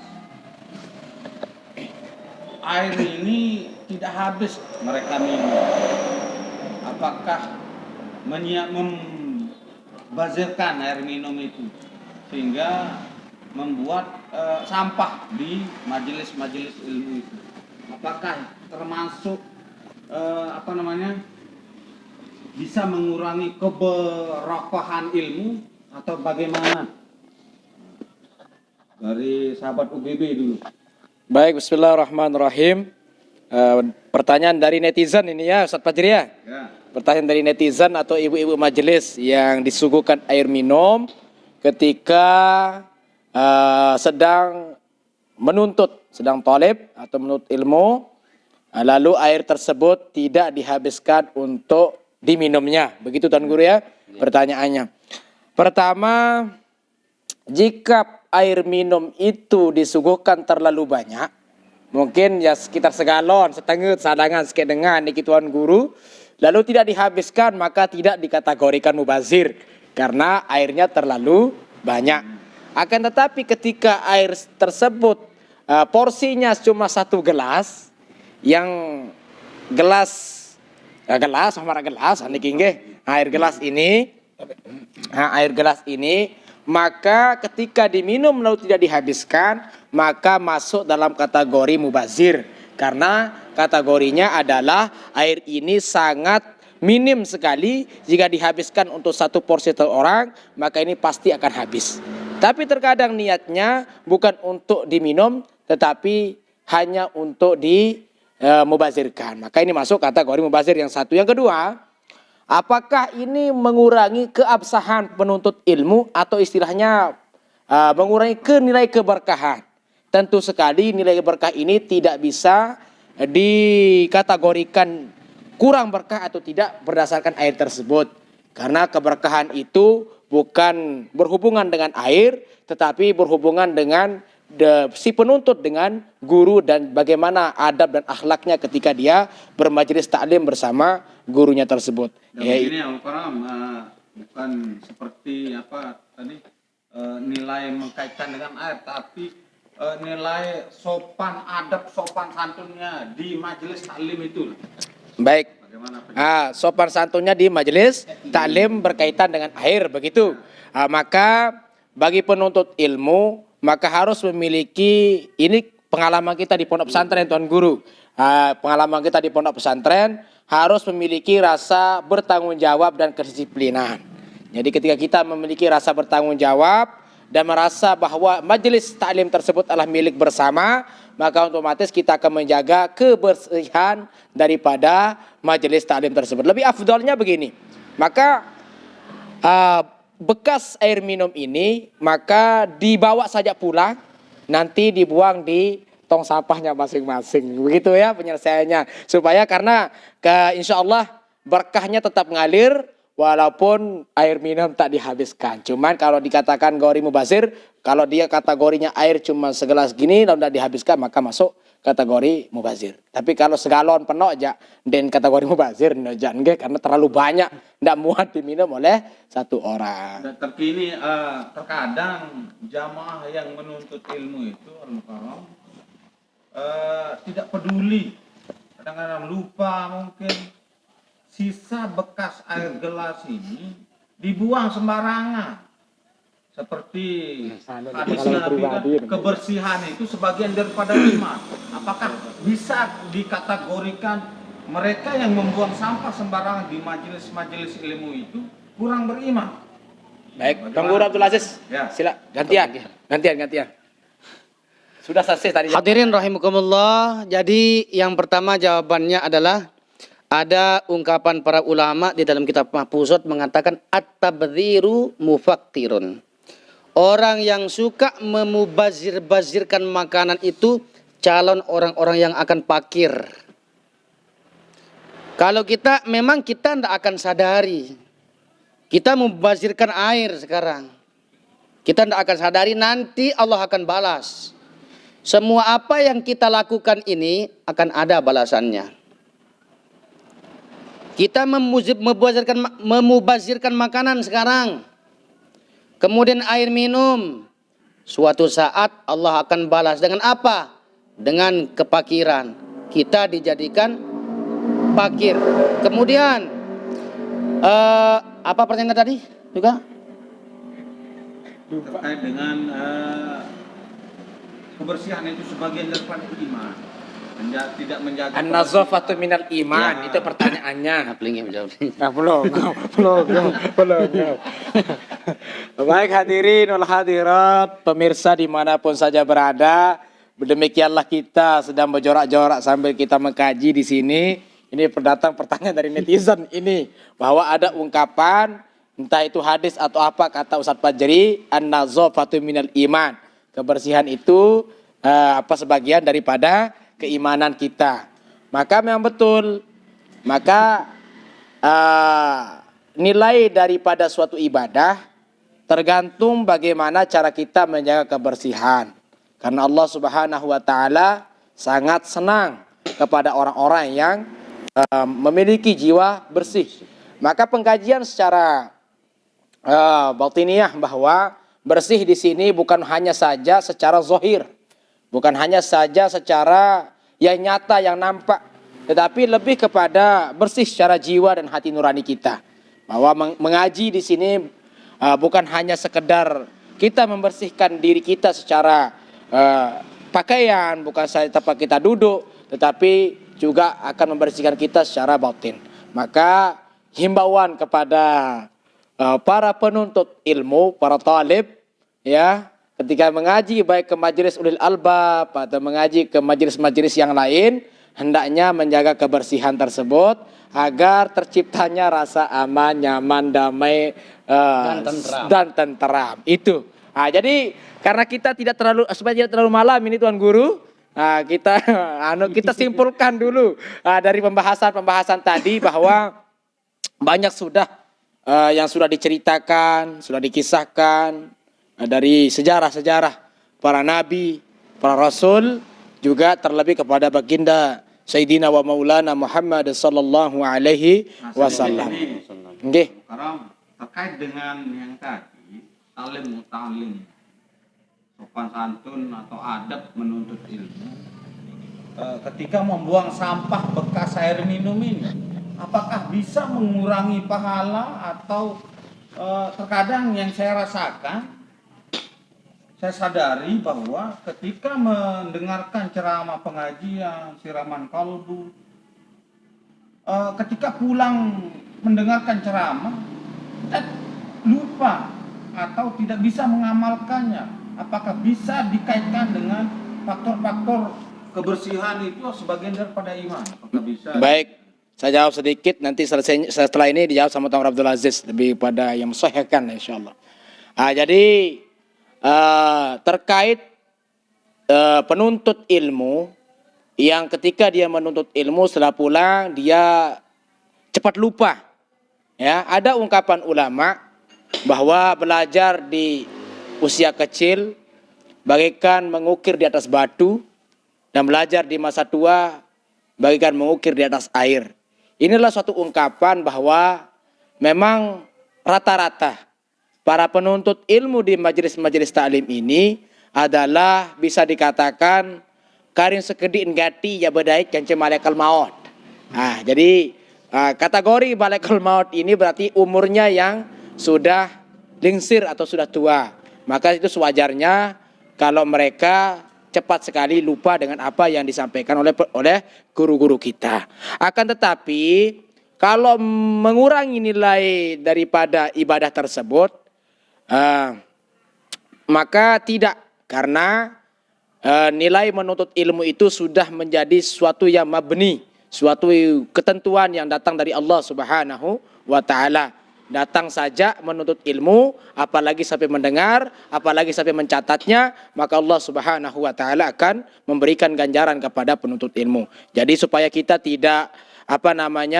air ini tidak habis mereka minum. Apakah membazirkan air minum itu sehingga membuat sampah di majelis-majelis ilmu itu? Apakah termasuk bisa mengurangi keberkahan ilmu atau bagaimana? Dari sahabat UGB dulu. Baik, bismillahirrahmanirrahim. Pertanyaan dari netizen ini ya Ustaz Fajri ya. Pertanyaan dari netizen atau ibu-ibu majelis yang disuguhkan air minum ketika sedang talib atau menuntut ilmu, lalu air tersebut tidak dihabiskan untuk diminumnya. Begitu Tuan Guru ya pertanyaannya. Pertama, jika air minum itu disuguhkan terlalu banyak, mungkin ya sekitar segalon, setengah, sadangan sekian dengan niki Tuan Guru, lalu tidak dihabiskan, maka tidak dikategorikan mubazir. karena airnya terlalu banyak. Akan tetapi ketika air tersebut porsinya cuma 1 gelas, yang gelas air gelas ini, maka ketika diminum lalu tidak dihabiskan, maka masuk dalam kategori mubazir, karena kategorinya adalah air ini sangat minim sekali. Jika dihabiskan untuk 1 porsi orang, maka ini pasti akan habis. Tapi terkadang niatnya bukan untuk diminum, tetapi hanya untuk mubazirkan. Maka ini masuk kategori mubazir yang satu. Yang kedua, apakah ini mengurangi keabsahan penuntut ilmu atau istilahnya mengurangi nilai keberkahan? Tentu sekali nilai berkah ini tidak bisa dikategorikan kurang berkah atau tidak berdasarkan air tersebut. Karena keberkahan itu bukan berhubungan dengan air, tetapi berhubungan dengan si penuntut dengan guru dan bagaimana adab dan akhlaknya ketika dia bermajelis taklim bersama gurunya tersebut. Dan ini Al-Karam bukan seperti apa tadi nilai mengkaitkan dengan air, tapi nilai sopan adab, sopan santunnya di majelis taklim itu. Baik. Sopan santunnya di majelis taklim berkaitan dengan air, begitu. Maka bagi penuntut ilmu, maka harus memiliki, ini pengalaman kita di pondok pesantren Tuan Guru. Pengalaman kita di pondok pesantren harus memiliki rasa bertanggung jawab dan kedisiplinan. Jadi ketika kita memiliki rasa bertanggung jawab dan merasa bahwa majelis taklim tersebut adalah milik bersama, maka otomatis kita akan menjaga kebersihan daripada majelis taklim tersebut. Lebih afdalnya begini, maka bekas air minum ini maka dibawa saja pulang, nanti dibuang di tong sampahnya masing-masing, begitu ya penyelesaiannya, supaya karena insya Allah berkahnya tetap ngalir walaupun air minum tak dihabiskan. Cuman kalau dikatakan gori mubazir, kalau dia kategorinya air cuma segelas gini lalu tidak dihabiskan, maka masuk kategori mubazir. Tapi kalau segalon penuh aja dan kategori mubazir jangan, karena terlalu banyak, tidak muat diminum oleh 1 orang. Dan terkini terkadang jamaah yang menuntut ilmu itu Al-Karam tidak peduli, kadang-kadang lupa mungkin, sisa bekas air gelas ini dibuang sembarangan. Seperti hadis Nabi kan, kebersihan itu sebagian daripada iman. Apakah bisa dikategorikan mereka yang membuang sampah sembarangan di majelis-majelis ilmu itu kurang beriman? Baik, Bang Guru Abdul Aziz, ya. Sila gantian. Sudah selesai tadi. Hadirin rahimakumullah. Jadi yang pertama jawabannya adalah ada ungkapan para ulama di dalam kitab Mahfuzat mengatakan at-tabdziru mufakkirun. Orang yang suka memubazir-bazirkan makanan itu calon orang-orang yang akan fakir. Kalau kita memang kita tidak akan sadari. Kita membazirkan air sekarang. Kita tidak akan sadari, nanti Allah akan balas. Semua apa yang kita lakukan ini akan ada balasannya. Kita memubazirkan makanan sekarang. Kemudian air minum. Suatu saat Allah akan balas dengan apa? Dengan kepakiran. Kita dijadikan fakir. Kemudian apa pertanyaan tadi juga? Terkait dengan kebersihan itu sebagian daripada iman. Tidak menjaga An-nazafatu minal iman, itu pertanyaannya. Belum. Baik hadirin wal hadirat, pemirsa dimanapun saja berada, demikianlah kita sedang berjorak-jorak sambil kita mengkaji di sini. Ini datang pertanyaan dari netizen ini, bahwa ada ungkapan, entah itu hadis atau apa, kata Ustadz Fajri, an-nazafatu minal iman. Kebersihan itu sebagian daripada keimanan kita. Maka memang betul. Maka nilai daripada suatu ibadah tergantung bagaimana cara kita menjaga kebersihan. Karena Allah Subhanahu wa taala sangat senang kepada orang-orang yang memiliki jiwa bersih. Maka pengkajian secara batiniyah, bahwa bersih di sini bukan hanya saja secara zahir, bukan hanya saja secara yang nyata yang nampak, tetapi lebih kepada bersih secara jiwa dan hati nurani kita. Bahwa mengaji di sini bukan hanya sekedar kita membersihkan diri kita secara pakaian, bukan saja tempat kita duduk, tetapi juga akan membersihkan kita secara batin. Maka himbauan kepada para penuntut ilmu, para talib, ya, ketika mengaji baik ke majelis ulil albab atau mengaji ke majelis-majelis yang lain, hendaknya menjaga kebersihan tersebut agar terciptanya rasa aman, nyaman, damai dan tenteram. Itu. Nah, jadi karena kita tidak terlalu, supaya tidak terlalu malam ini Tuan Guru, nah, kita simpulkan dulu dari pembahasan tadi bahwa banyak sudah yang sudah diceritakan, sudah dikisahkan dari sejarah-sejarah para nabi, para rasul, juga terlebih kepada baginda Sayyidina wa Maulana Muhammad sallallahu alaihi wasallam. Nggih. Sekarang terkait dengan yang tadi, talim mutalim, sopan santun atau adab menuntut ilmu. Ketika membuang sampah bekas air minum ini, apakah bisa mengurangi pahala atau terkadang yang saya rasakan, saya sadari bahwa ketika mendengarkan ceramah pengajian, siraman kalbu, ketika pulang mendengarkan ceramah, kita lupa atau tidak bisa mengamalkannya. Apakah bisa dikaitkan dengan faktor-faktor kebersihan itu sebagian daripada iman? Apakah bisa? Baik, saya jawab sedikit, nanti setelah ini dijawab sama Tuan Abdul Aziz, lebih pada yang mensahihkan insyaallah. Jadi terkait penuntut ilmu yang ketika dia menuntut ilmu setelah pulang dia cepat lupa. Ya, ada ungkapan ulama bahwa belajar di usia kecil bagaikan mengukir di atas batu dan belajar di masa tua bagaikan mengukir di atas air. Inilah suatu ungkapan bahwa memang rata-rata para penuntut ilmu di majelis-majelis taklim ini adalah bisa dikatakan karin sekedin gati ya bedaik yang malaikat maut. Jadi kategori malaikat maut ini berarti umurnya yang sudah lingsir atau sudah tua. Maka itu sewajarnya kalau mereka cepat sekali lupa dengan apa yang disampaikan oleh guru-guru kita. Akan tetapi kalau mengurangi nilai daripada ibadah tersebut, maka tidak, karena nilai menuntut ilmu itu sudah menjadi suatu yang mabni, suatu ketentuan yang datang dari Allah Subhanahu wa taala. Datang saja menuntut ilmu, apalagi sampai mendengar, apalagi sampai mencatatnya, maka Allah Subhanahu wa taala akan memberikan ganjaran kepada penuntut ilmu. Jadi supaya kita tidak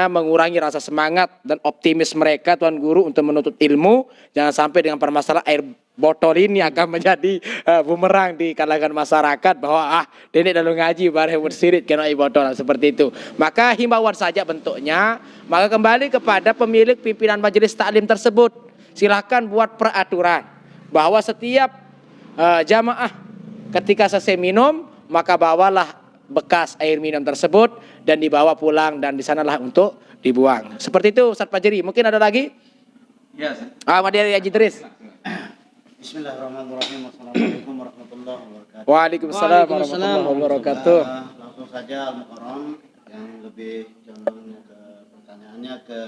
mengurangi rasa semangat dan optimis mereka Tuan Guru untuk menuntut ilmu, jangan sampai dengan permasalahan air botol ini akan menjadi bumerang di kalangan masyarakat bahwa Dene dalam ngaji bareng bersirit kena air botol seperti itu. Maka himbauan saja bentuknya, maka kembali kepada pemilik pimpinan majelis taklim tersebut. Silahkan buat peraturan bahwa setiap jamaah ketika selesai minum maka bawalah bekas air minum tersebut dan dibawa pulang dan di sanalah untuk dibuang. Seperti itu Ustaz Fajri. Mungkin ada lagi? Ya. Madya Haji Idris. Bismillahirrahmanirrahim. Assalamualaikum warahmatullahi wabarakatuh. Waalaikumsalam warahmatullahi wabarakatuh. Langsung saja Al-Mukarram yang lebih condongnya ke pertanyaannya ke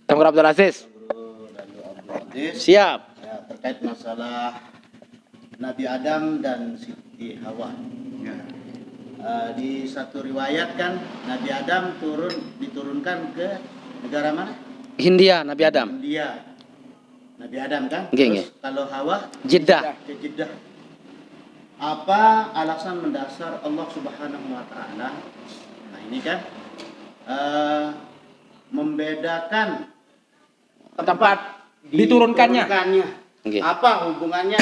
Tuan Abdul Aziz. Guru dan Abdul Aziz. Siap. Ya, terkait masalah Nabi Adam dan Siti Hawa. Ya. Di satu riwayat kan Nabi Adam diturunkan ke negara mana? Hindia, Nabi Adam. India. Nabi Adam kan? Nggih. Terus kalau Hawa Jeddah. ke Jeddah. Apa alasan mendasar Allah Subhanahu wa taala? Nah, ini kan membedakan Tempat diturunkannya. Nggih. Apa hubungannya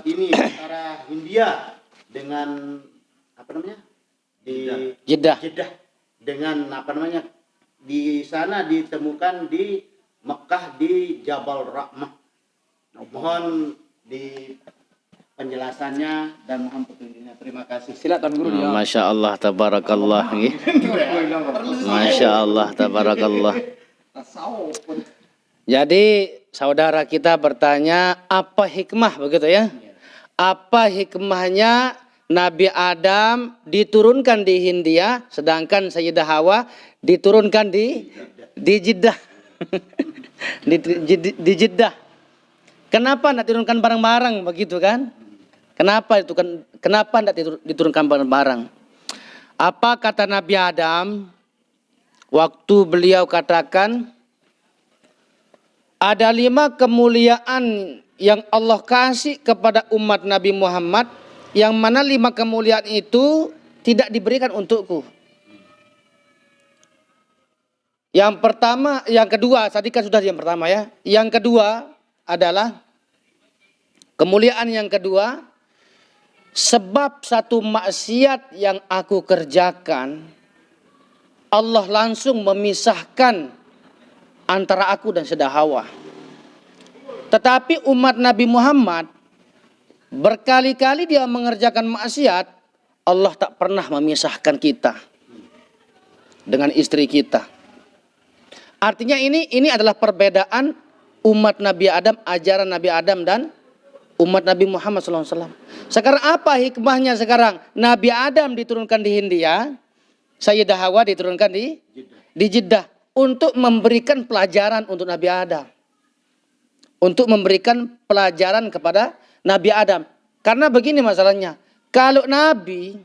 ini antara Hindia dengan di Jeddah. Jeddah dengan di sana ditemukan di Mekah di Jabal Rahmah. Mohon di penjelasannya dan mohon petunjuknya. Terima kasih. Silakan guru dia. Masya Allah, tabarakallah. Masya Allah, tabarakallah. Jadi saudara kita bertanya, apa hikmah begitu ya? Apa hikmahnya Nabi Adam diturunkan di Hindia, sedangkan Sayyidah Hawa diturunkan di Jeddah. di Jeddah. Kenapa tidak diturunkan bareng-bareng begitu kan? Kenapa itu kan? Kenapa tidak diturunkan bareng-bareng? Apa kata Nabi Adam waktu beliau katakan ada 5 kemuliaan yang Allah kasih kepada umat Nabi Muhammad, yang mana 5 kemuliaan itu tidak diberikan untukku. Yang pertama, yang kedua, tadi kan sudah yang pertama ya. Yang kedua adalah kemuliaan yang kedua, sebab satu maksiat yang aku kerjakan, Allah langsung memisahkan antara aku dan Sayyidah Hawa. Tetapi umat Nabi Muhammad berkali-kali dia mengerjakan maksiat, Allah tak pernah memisahkan kita dengan istri kita. Artinya ini adalah perbedaan umat Nabi Adam, ajaran Nabi Adam dan umat Nabi Muhammad SAW. Sekarang apa hikmahnya sekarang? Nabi Adam diturunkan di Hindia, Sayyidah Hawa diturunkan di Jeddah. Untuk memberikan pelajaran untuk Nabi Adam. Untuk memberikan pelajaran kepada Nabi Adam. Karena begini masalahnya. Kalau Nabi,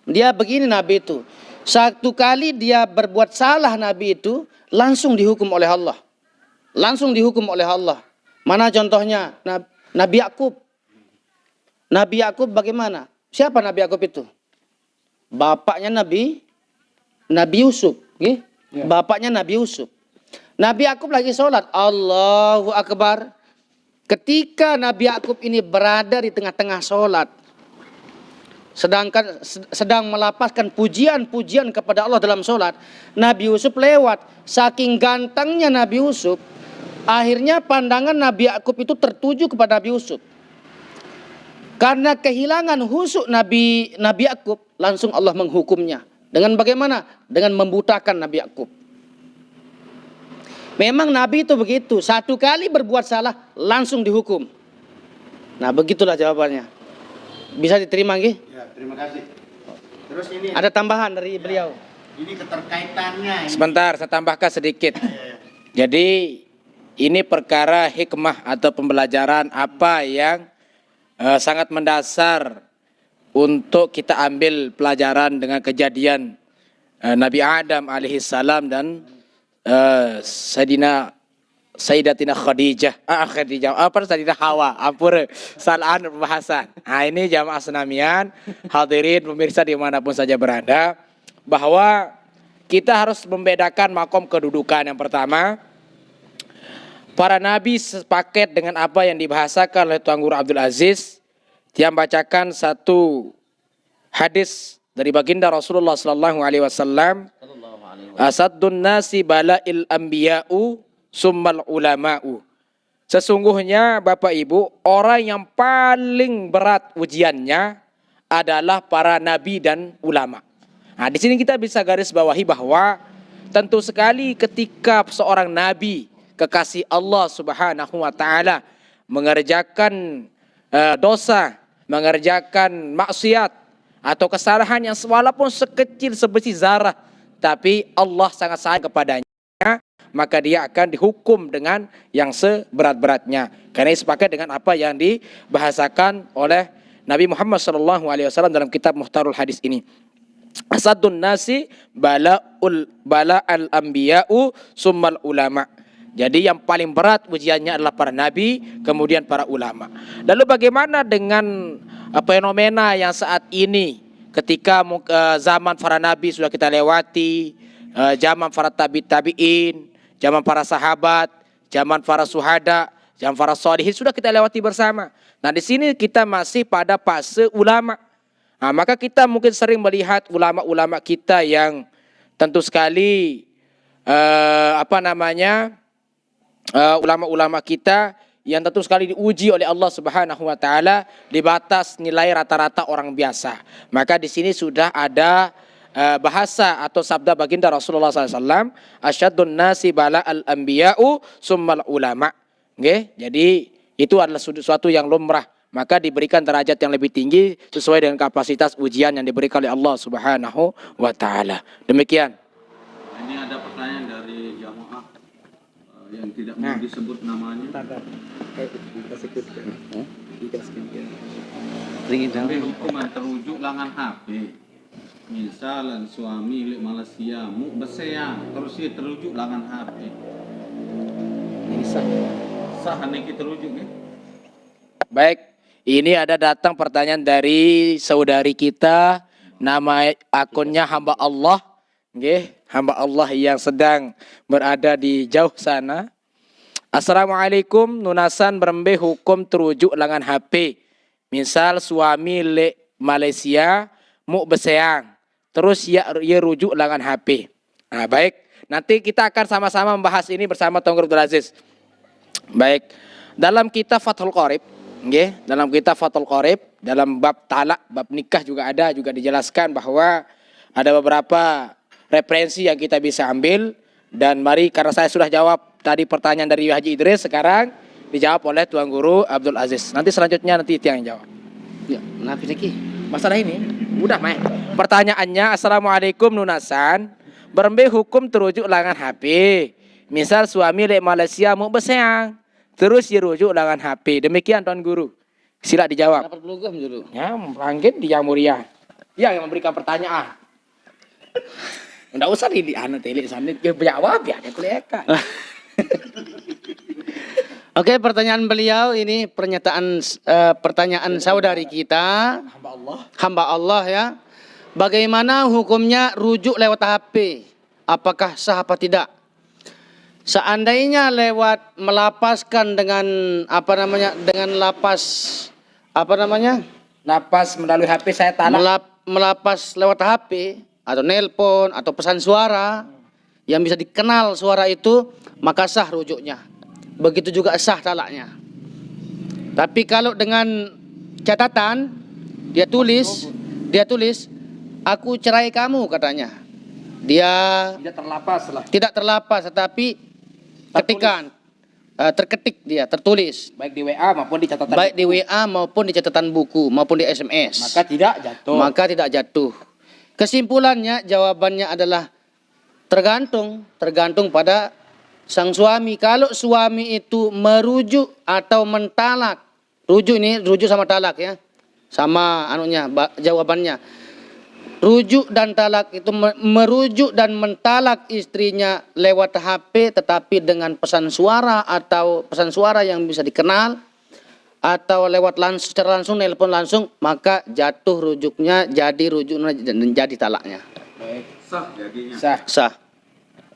dia begini Nabi itu. Satu kali dia berbuat salah Nabi itu, langsung dihukum oleh Allah. Langsung dihukum oleh Allah. Mana contohnya? Nabi Yakub. Nabi Yakub bagaimana? Siapa Nabi Yakub itu? Bapaknya Nabi Yusuf. Okay? Bapaknya Nabi Yusuf. Nabi Yakub lagi sholat. Allahu Akbar. Ketika Nabi Yakub ini berada di tengah-tengah sholat, sedang melapaskan pujian-pujian kepada Allah dalam sholat, Nabi Yusuf lewat. Saking gantengnya Nabi Yusuf, akhirnya pandangan Nabi Yakub itu tertuju kepada Nabi Yusuf. Karena kehilangan husuk Nabi Yakub, langsung Allah menghukumnya. Dengan bagaimana? Dengan membutakan Nabi Yakub. Memang Nabi itu begitu. Satu kali berbuat salah, langsung dihukum. Nah, begitulah jawabannya. Bisa diterima nggih? Ya, terima kasih. Terus ini Ada tambahan dari beliau. ini keterkaitannya. Sebentar, saya tambahkan sedikit. Jadi ini perkara hikmah atau pembelajaran apa yang sangat mendasar untuk kita ambil pelajaran dengan kejadian Nabi Adam alaihissalam dan Sayyidatina Khadijah. Sayyidatina Hawa. Ampun, salah pembahasan. Nah, ini jamaah senamian, hadirin pemirsa dimanapun saja berada, bahwa kita harus membedakan makom kedudukan. Yang pertama, para nabi sepaket dengan apa yang dibahasakan oleh Tuan Guru Abdul Aziz. Dia membacakan satu hadis dari baginda Rasulullah sallallahu alaihi wasallam, asaddun nasi bala'il anbiya'u summal ulama'u. Sesungguhnya Bapak Ibu, orang yang paling berat ujiannya adalah para nabi dan ulama. Nah, di sini kita bisa garis bawahi bahwa tentu sekali ketika seorang nabi kekasih Allah Subhanahu wa taala mengerjakan dosa, mengerjakan maksiat atau kesalahan yang walaupun sekecil sebesi zarah, tapi Allah sangat sayang kepadanya, maka dia akan dihukum dengan yang seberat-beratnya. Karena ini sepakat dengan apa yang dibahasakan oleh Nabi Muhammad SAW dalam kitab Muhtarul Hadis ini. Asadun nasi bala'al anbiya'u summal ulama. Jadi yang paling berat ujiannya adalah para nabi, kemudian para ulama. Lalu bagaimana dengan fenomena yang saat ini, ketika zaman para nabi sudah kita lewati, zaman para tabi'in, zaman para sahabat, zaman para suhada, zaman para sholihin sudah kita lewati bersama. Nah, di sini kita masih pada fase ulama. Nah, maka kita mungkin sering melihat ulama-ulama kita yang tentu sekali ulama-ulama kita yang tentu sekali diuji oleh Allah Subhanahu wa taala di batas nilai rata-rata orang biasa. Maka di sini sudah ada bahasa atau sabda baginda Rasulullah SAW, asyadun nasi bala al anbiya'u summal ulama. Oke, jadi itu adalah suatu yang lumrah. Maka diberikan derajat yang lebih tinggi sesuai dengan kapasitas ujian yang diberikan oleh Allah Subhanahu wa taala. Demikian. Ini ada pertanyaan dari jamaah yang tidak mau disebut namanya. Tapi hukuman terujuk langan HP. Misalnya suami milik Malaysia mu beseang terus dia terujuk langan HP. Ini sah. Sah niki terujuk nih. Baik, ini ada datang pertanyaan dari saudari kita, nama akunnya hamba Allah, nggih, hamba Allah yang sedang berada di jauh sana. Assalamualaikum, nunasan berembe hukum terujuk langan HP. Misal suami le Malaysia mu beseang, terus ya rujuk langan HP. Nah, baik, nanti kita akan sama-sama membahas ini bersama Tuan Guru Abdul Aziz. Baik, dalam kitab Fathul Qorib, nggih, dalam kitab Fathul Qorib, dalam bab talak, bab nikah juga ada, juga dijelaskan bahwa ada beberapa referensi yang kita bisa ambil. Dan mari, karena saya sudah jawab tadi pertanyaan dari Haji Idris, sekarang dijawab oleh Tuan Guru Abdul Aziz. Nanti selanjutnya nanti itu yang jawab. Ya, kenapa lagi? Masalah ini udah main. Pertanyaannya, Assalamualaikum nunasan, berembe hukum terujuk langan HP. Misal suami lek Malaysia mau beseang, terus dirujuk langan HP. Demikian Tuan Guru. Sila dijawab. Dapat pelugam dulu. Ya, mungkin dia mulia. Dia yang memberikan pertanyaan. Enggak usah di anu telik sana dia jawab ya, dia kelihatan. Oke, pertanyaan beliau ini pertanyaan saudari kita, hamba Allah ya. Bagaimana hukumnya rujuk lewat HP? Apakah sah apa tidak? Seandainya lewat melapaskan dengan dengan lapas Lapas melalui HP saya talak. melapas lewat HP atau nelpon atau pesan suara yang bisa dikenal suara itu, maka sah rujuknya. Begitu juga sah talaknya. Tapi kalau dengan catatan dia tulis aku cerai kamu katanya. Dia tidak terlapas tetapi ketikan terketik dia tertulis Baik di WA maupun di catatan. baik di WA maupun di catatan buku maupun di SMS. Maka tidak jatuh. Kesimpulannya, jawabannya adalah tergantung pada sang suami. Kalau suami itu merujuk atau mentalak, rujuk sama talak ya, sama jawabannya. Rujuk dan talak itu merujuk dan mentalak istrinya lewat HP, tetapi dengan pesan suara atau pesan suara yang bisa dikenal, atau lewat secara langsung, nelpon langsung, maka jatuh rujuknya, jadi rujuknya dan jadi talaknya. Baik. Sah jadinya. Sah.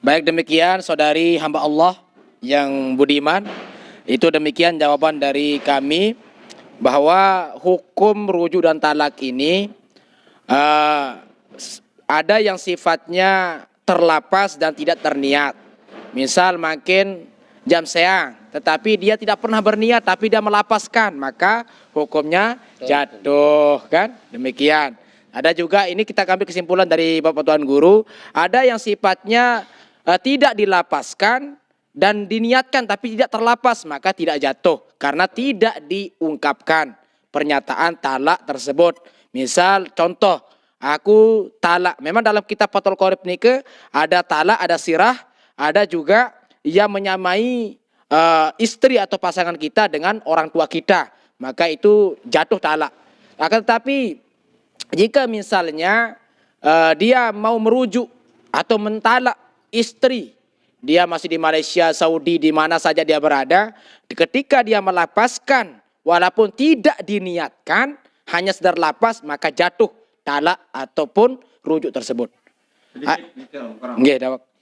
Baik, demikian saudari hamba Allah yang budiman. Itu demikian jawaban dari kami bahwa hukum rujuk dan talak ini ada yang sifatnya terlapas dan tidak terniat. Misal makin jam seang, tetapi dia tidak pernah berniat, tapi dia melapaskan, maka hukumnya jatuh, kan? Demikian. Ada juga, ini kita ambil kesimpulan dari Bapak Tuan Guru, ada yang sifatnya tidak dilapaskan dan diniatkan tapi tidak terlapas, maka tidak jatuh karena tidak diungkapkan pernyataan talak tersebut. Misal contoh, aku talak. Memang dalam kitab Fathul Qorib nike ada talak, ada sirah, ada juga yang menyamai istri atau pasangan kita dengan orang tua kita, maka itu jatuh talak. Akan tetapi jika misalnya dia mau merujuk atau mentalak istri, dia masih di Malaysia, Saudi, di mana saja dia berada, ketika dia melapaskan walaupun tidak diniatkan, hanya sekedar lapas, maka jatuh talak ataupun rujuk tersebut. Sedikit,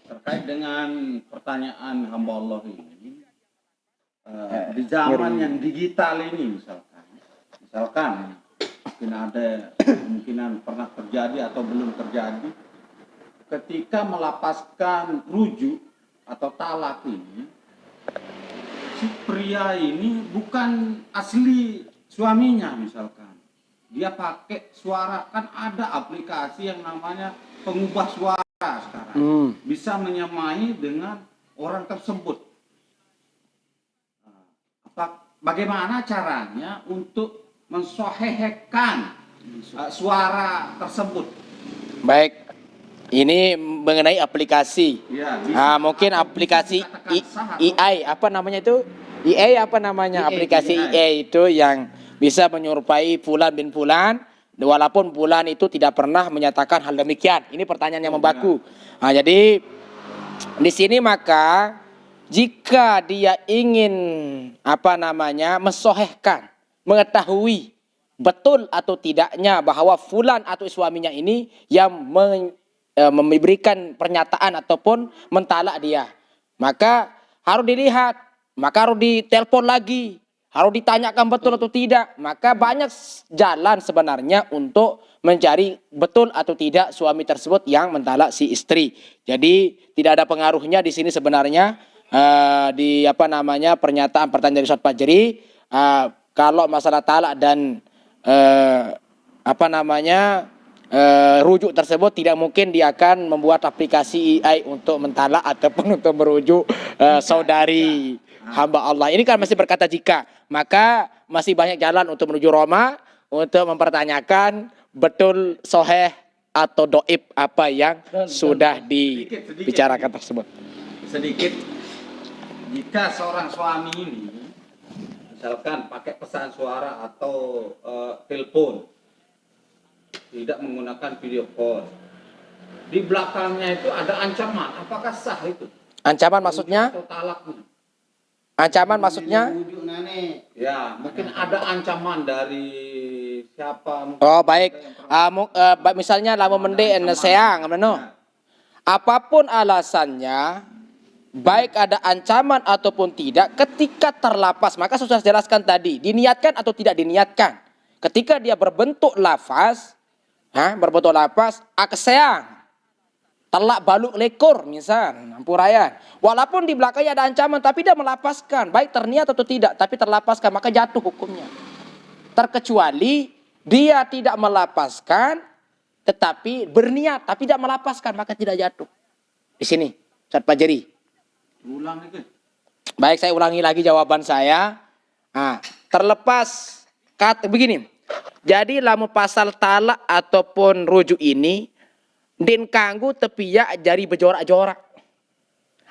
terkait dengan pertanyaan hamba Allah ini, di zaman yang digital ini misalkan mungkin ada kemungkinan pernah terjadi atau belum terjadi, ketika melapaskan rujuk atau talak ini si pria ini bukan asli suaminya misalkan. Dia pakai suara, kan ada aplikasi yang namanya pengubah suara sekarang. Bisa menyamai dengan orang tersebut. Bagaimana caranya untuk mensohehkan suara tersebut? Baik, ini mengenai aplikasi. Ya, bisa. Mungkin aplikasi AI, apa namanya itu? AI apa namanya? Aplikasi AI itu yang bisa menyerupai fulan bin fulan, walaupun fulan itu tidak pernah menyatakan hal demikian. Ini pertanyaan yang membaku. Jadi di sini maka jika dia ingin mensohehkan, mengetahui betul atau tidaknya bahwa fulan atau suaminya ini yang memberikan pernyataan ataupun mentalak dia, maka harus dilihat, maka harus ditelepon lagi, harus ditanyakan betul atau tidak. Maka banyak jalan sebenarnya untuk mencari betul atau tidak suami tersebut yang mentalak si istri. Jadi tidak ada pengaruhnya di sini sebenarnya di pernyataan pertanyaan dari Ustaz Fajri, kalau masalah talak dan rujuk tersebut tidak mungkin dia akan membuat aplikasi AI untuk mentalak ataupun untuk merujuk saudari hamba Allah. Ini kan masih berkata jika, maka masih banyak jalan untuk menuju Roma untuk mempertanyakan betul soheh atau doib apa yang sudah dibicarakan tersebut. Sedikit, jika seorang suami ini misalkan pakai pesan suara atau telepon, tidak menggunakan video call, di belakangnya itu ada ancaman, apakah sah itu? Ancaman maksudnya? Atau talaknya? Ancaman maksudnya? Ya, mungkin ada ancaman dari siapa? Oh baik, misalnya lamu mende seang, apapun alasannya, baik ada ancaman ataupun tidak, ketika terlapas, maka sudah jelaskan tadi, diniatkan atau tidak diniatkan. Ketika dia berbentuk lafaz, akseang, telak baluk lekor misal, ampurayan. Walaupun di belakangnya ada ancaman, tapi dia melapaskan, baik terniat atau tidak, tapi terlapaskan, maka jatuh hukumnya. Terkecuali dia tidak melapaskan, tetapi berniat, tapi tidak melapaskan, maka tidak jatuh. Di sini, Ustaz Fajri. Ulang itu. Baik, saya ulangi lagi jawaban saya. Terlepas begini. Jadi lamu pasal talak ataupun rujuk ini din kanggu tepiak jari bejorak-jorak.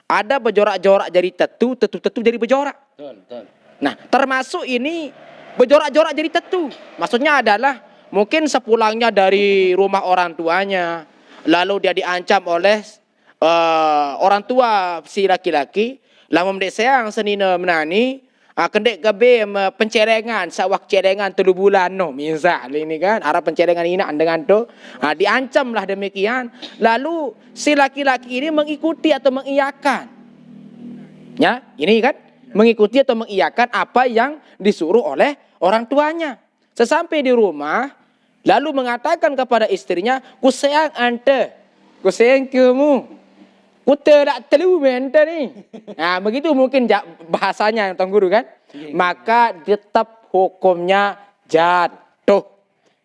Ada bejorak-jorak jari tetu jari bejorak. Betul. Nah, termasuk ini bejorak-jorak jari tetu. Maksudnya adalah mungkin sepulangnya dari rumah orang tuanya, lalu dia diancam oleh orang tua si laki-laki, lamun dek sayang senina menani, kendek gabe pencerengan sawak cerengan 3 bulan misal ini kan, arah pencerengan ini dengan tu, diancamlah demikian, lalu si laki-laki ini mengikuti atau mengiyakan, ya ini kan, mengikuti atau mengiyakan apa yang disuruh oleh orang tuanya. Sesampai di rumah, lalu mengatakan kepada istrinya, ku sayang ante, ku sayang kamu. Kuta tak telu mente ni. Begitu mungkin bahasanya Tuan Guru kan. Maka tetap hukumnya jatuh.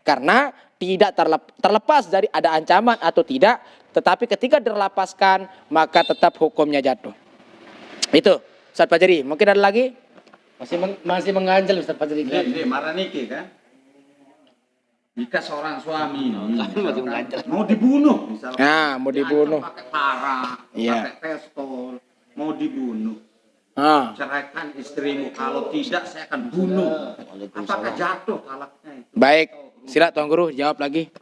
Karena tidak terlepas dari ada ancaman atau tidak. Tetapi ketika terlepaskan maka tetap hukumnya jatuh. Itu Ustaz Fajri. Mungkin ada lagi? Masih mengganjal Ustaz Fajri. Ini marah niki kan. Jika seorang suami mau dibunuh misalnya, mau dibunuh, pakai parang, pakai pistol, mau dibunuh, ceraikan istrimu, kalau tidak saya akan bunuh. Apakah jatuh talaknya itu? Baik, sila Tuan Guru jawab lagi.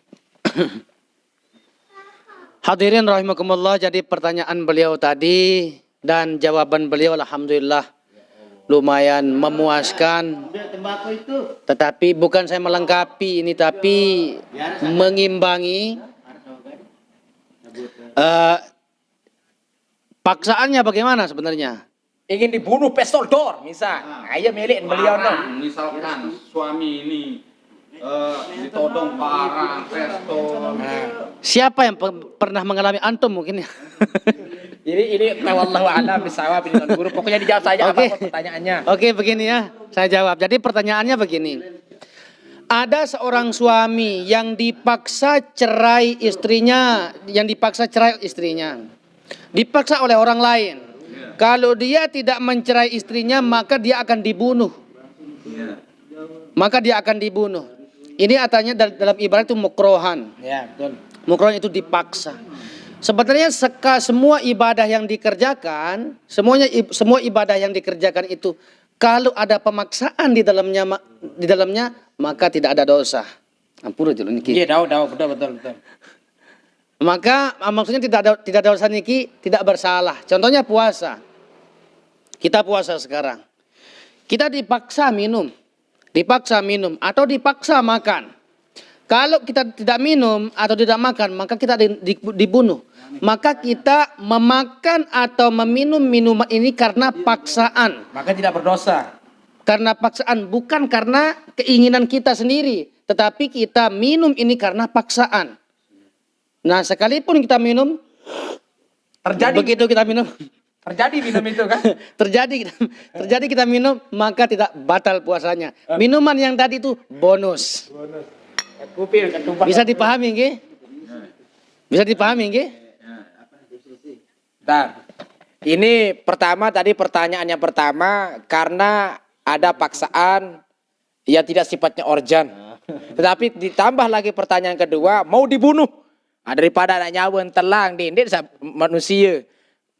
Hadirin rahimakumullah, jadi pertanyaan beliau tadi dan jawaban beliau alhamdulillah lumayan memuaskan. Tetapi bukan saya melengkapi ini, tapi mengimbangi. Paksaannya bagaimana sebenarnya? Ingin dibunuh pistol dor misal. Ayah milik beliau misalkan suami ini ditodong parang, pistol. Siapa yang pernah mengalami antum mungkin? Ini wallahu a'lam bishawab ini Tuan Guru. Pokoknya dijawab saja Oke. apa pertanyaannya. Oke, begini ya, saya jawab. Jadi pertanyaannya begini. Ada seorang suami yang dipaksa cerai istrinya, dipaksa oleh orang lain. Kalau dia tidak mencerai istrinya, maka dia akan dibunuh. Ini artinya dalam ibarat itu mukrohan. Ya, betul. Mukrohan itu dipaksa. Sebenarnya semua ibadah yang dikerjakan, semua ibadah yang dikerjakan itu kalau ada pemaksaan di dalamnya, maka tidak ada dosa. Ampun aja niki. Iya, betul. Maka maksudnya tidak ada dosa niki, tidak bersalah. Contohnya puasa. Kita puasa sekarang. Kita dipaksa minum atau dipaksa makan. Kalau kita tidak minum atau tidak makan, maka kita dibunuh. Maka kita memakan atau meminum minuman ini karena paksaan. Maka tidak berdosa. Karena paksaan, bukan karena keinginan kita sendiri. Tetapi kita minum ini karena paksaan. Nah, sekalipun kita minum, begitu kita minum, Terjadi minum itu kan? terjadi kita minum, maka tidak batal puasanya. Minuman yang tadi itu bonus. Bisa dipahami nggih? Bentar. Ini tadi pertanyaannya pertama karena ada paksaan yang tidak sifatnya organ. Tetapi ditambah lagi pertanyaan kedua, mau dibunuh. Daripada nak nyawa telang dindik manusia.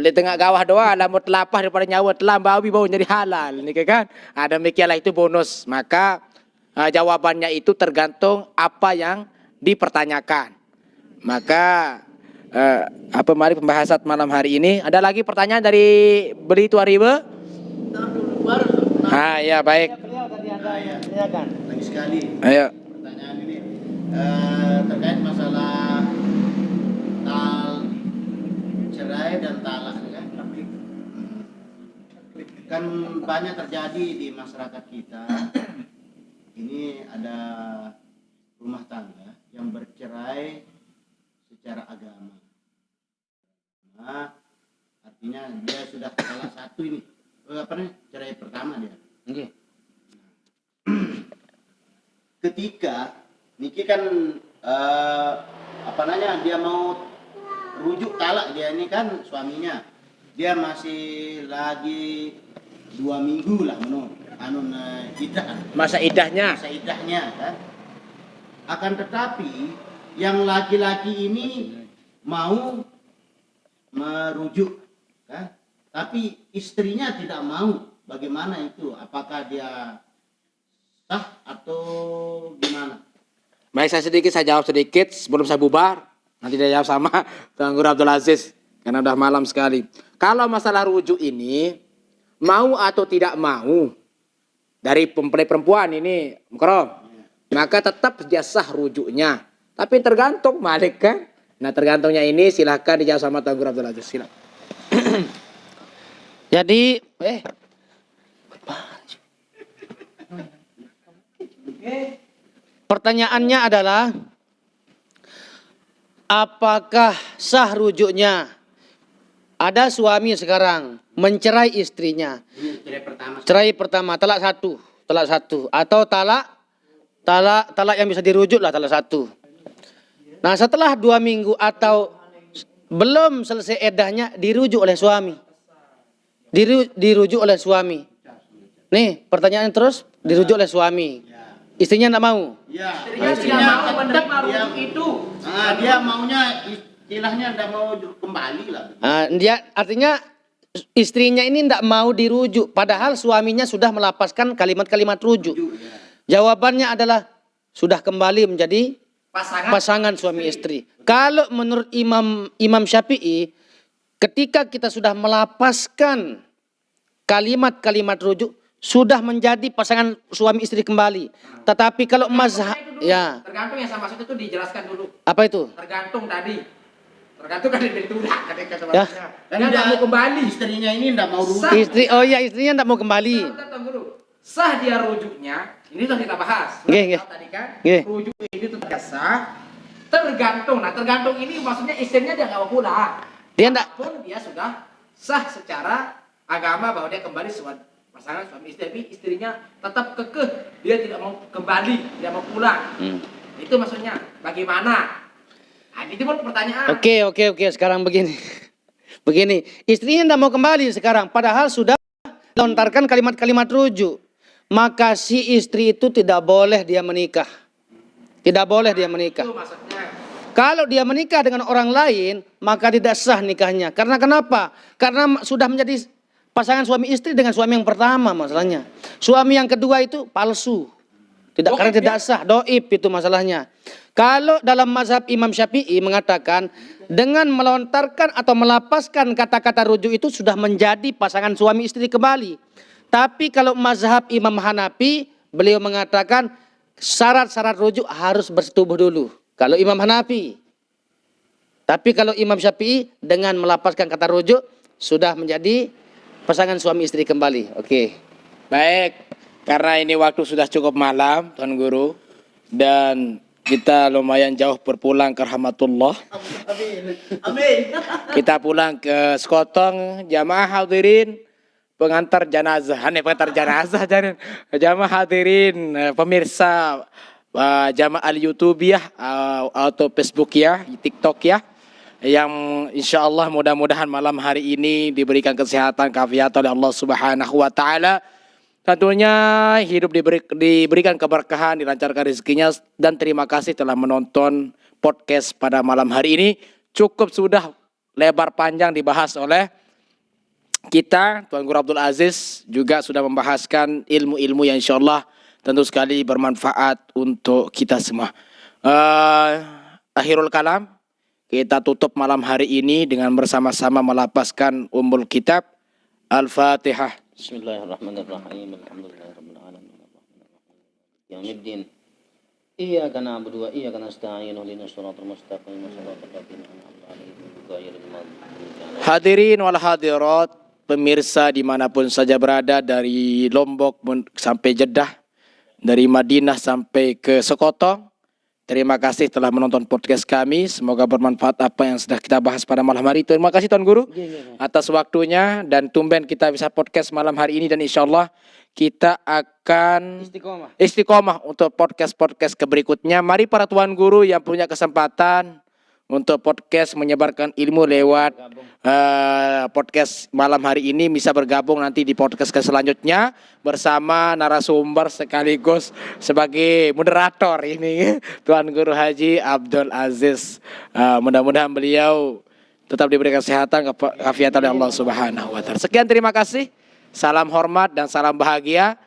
Di tengah gawah doa lamut lapah daripada nyawa telang bawi bau jadi halal nih kan? Demikianlah itu bonus. Maka jawabannya itu tergantung apa yang dipertanyakan. Maka mari pembahasan malam hari ini. Ada lagi pertanyaan dari Beli Tuaribe? Ya baik. Lagi sekali. Ayo. Pertanyaan ini terkait masalah cerai dan talak kan? Kan banyak terjadi di masyarakat kita. Ini ada rumah tangga yang bercerai secara agama. Nah, artinya dia sudah talak satu ini. Cerai pertama dia. Oke. Ketika Niki kan dia mau rujuk talak, dia ini kan suaminya, dia masih lagi 2 minggu lah idah kan? Masa idahnya Kan. Akan tetapi yang laki-laki ini mau merujuk kan, tapi istrinya tidak mau. Bagaimana itu? Apakah dia sah atau gimana? Baik, saya jawab sedikit sebelum saya bubar. Nanti dia jawab sama Tuan Guru Abdul Aziz. Karena udah malam sekali. Kalau masalah rujuk ini, mau atau tidak mau, dari mempelai perempuan ini, maka tetap dia sah rujuknya. Tapi tergantung Malik kan. Nah tergantungnya ini silahkan dijawab sama Tuan Guru Abdul Aziz. Silahkan. Jadi, pertanyaannya adalah, apakah sah rujuknya? Ada suami sekarang mencerai istrinya. Cerai pertama, talak satu, atau talak yang bisa dirujuk lah, talak satu. Nah, setelah 2 minggu atau belum selesai eddahnya, dirujuk oleh suami. Dirujuk oleh suami. Nih, pertanyaan terus, dirujuk oleh suami. Istrinya enggak mau. Ya, Istrinya mau menerima rujuk itu. Dia maunya istilahnya enggak mau kembali lah. Dia artinya istrinya ini enggak mau dirujuk, padahal suaminya sudah melapaskan kalimat-kalimat rujuk. Jawabannya adalah sudah kembali menjadi pasangan suami istri. Kalau menurut Imam Syafi'i, ketika kita sudah melapaskan kalimat-kalimat rujuk, sudah menjadi pasangan suami istri kembali. Tetapi kalau mazhab, ya. Tergantung yang saya maksud itu dijelaskan dulu. Apa itu? Tergantung tadi. Tergantung kan dari tudak kata Ya. Dan enggak mau kembali. Istrinya ini enggak mau rujuk. Istrinya enggak mau kembali. Sah dia rujuknya. Ini sudah kita bahas. Nggih. Tadi kan Nggih. rujuk ini tetap sah. Tergantung. Nah, tergantung ini maksudnya istrinya dia enggak mau pulang. Dia enggak pun dia sudah sah secara agama bahwa dia kembali pasangan suami istri, tapi istrinya tetap kekeh dia tidak mau kembali, tidak mau pulang. Itu maksudnya bagaimana? Nah, itu pun pertanyaan. Oke. Sekarang begini. Begini, istrinya tidak mau kembali sekarang. Padahal sudah lontarkan kalimat-kalimat rujuk. Maka si istri itu tidak boleh dia menikah. Tidak boleh dia menikah. Itu maksudnya. Kalau dia menikah dengan orang lain, maka tidak sah nikahnya. Karena kenapa? Karena sudah menjadi pasangan suami istri dengan suami yang pertama masalahnya. Suami yang kedua itu palsu. Karena tidak sah, doib itu masalahnya. Kalau dalam mazhab Imam Syafi'i mengatakan dengan melontarkan atau melapaskan kata-kata rujuk itu sudah menjadi pasangan suami istri kembali. Tapi kalau mazhab Imam Hanafi, beliau mengatakan syarat-syarat rujuk harus bersetubuh dulu. Kalau Imam Hanafi. Tapi kalau Imam Syafi'i dengan melapaskan kata rujuk sudah menjadi pasangan suami istri kembali. Oke. Baik, karena ini waktu sudah cukup malam, Tuan Guru, dan kita lumayan jauh berpulang ke rahmatullah. Amin. Kita pulang ke Sekotong, jamaah hadirin, pengantar jenazah, jamaah hadirin, pemirsa jamaah al-YouTubiah atau Facebook ya, TikTok ya, yang insya Allah mudah-mudahan malam hari ini diberikan kesehatan, kafiat oleh Allah Subhanahu wa Ta'ala. Tentunya hidup diberikan keberkahan, dilancarkan rezekinya, dan terima kasih telah menonton podcast pada malam hari ini. Cukup sudah lebar panjang dibahas oleh kita, Tuan Guru Abdul Aziz juga sudah membahaskan ilmu-ilmu yang insya Allah tentu sekali bermanfaat untuk kita semua. Akhirul kalam, kita tutup malam hari ini dengan bersama-sama melapaskan ummul kitab Al-Fatihah. Bismillahirrahmanirrahim. Alhamdulillahirabbil alamin. Yaumiddin. Iyyaka na'budu wa iyyaka nasta'in. Ihdinas shiratal mustaqim. Shiratal ladzina an'amta 'alaihim ghairil maghdubi 'alaihim. Hadirin wal hadirat, pemirsa dimanapun saja berada, dari Lombok sampai Jeddah, dari Madinah sampai ke Sekotong. Terima kasih telah menonton podcast kami. Semoga bermanfaat apa yang sudah kita bahas pada malam hari. Terima kasih Tuan Guru atas waktunya, dan tumben kita bisa podcast malam hari ini, dan insya Allah kita akan istiqomah untuk podcast-podcast berikutnya. Mari para Tuan Guru yang punya kesempatan untuk podcast menyebarkan ilmu lewat podcast malam hari ini bisa bergabung nanti di podcast selanjutnya bersama narasumber sekaligus sebagai moderator ini, Tuan Guru Haji Abdul Aziz. Mudah-mudahan beliau tetap diberikan kesehatan, kafiat oleh Allah Subhanahu wa Ta'ala. Sekian, terima kasih. Salam hormat dan salam bahagia.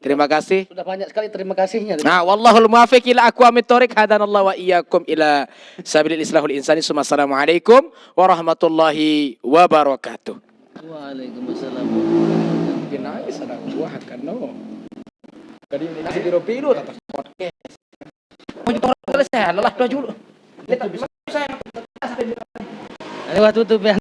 Terima kasih. Sudah banyak sekali terima kasihnya. Nah, wallahul muwaffiq ila aqwamit thoriq, hadanallahu wa iyyakum ila sabilil islahul insani. Assalamualaikum warahmatullahi wabarakatuh. Waalaikumsalam. Binais ada buah kan no. Kali ini nasi biru-biru atas podcast. Mau jual selesai, lelah 2 julu. Lihat bisa saya. Ayo tutup ya.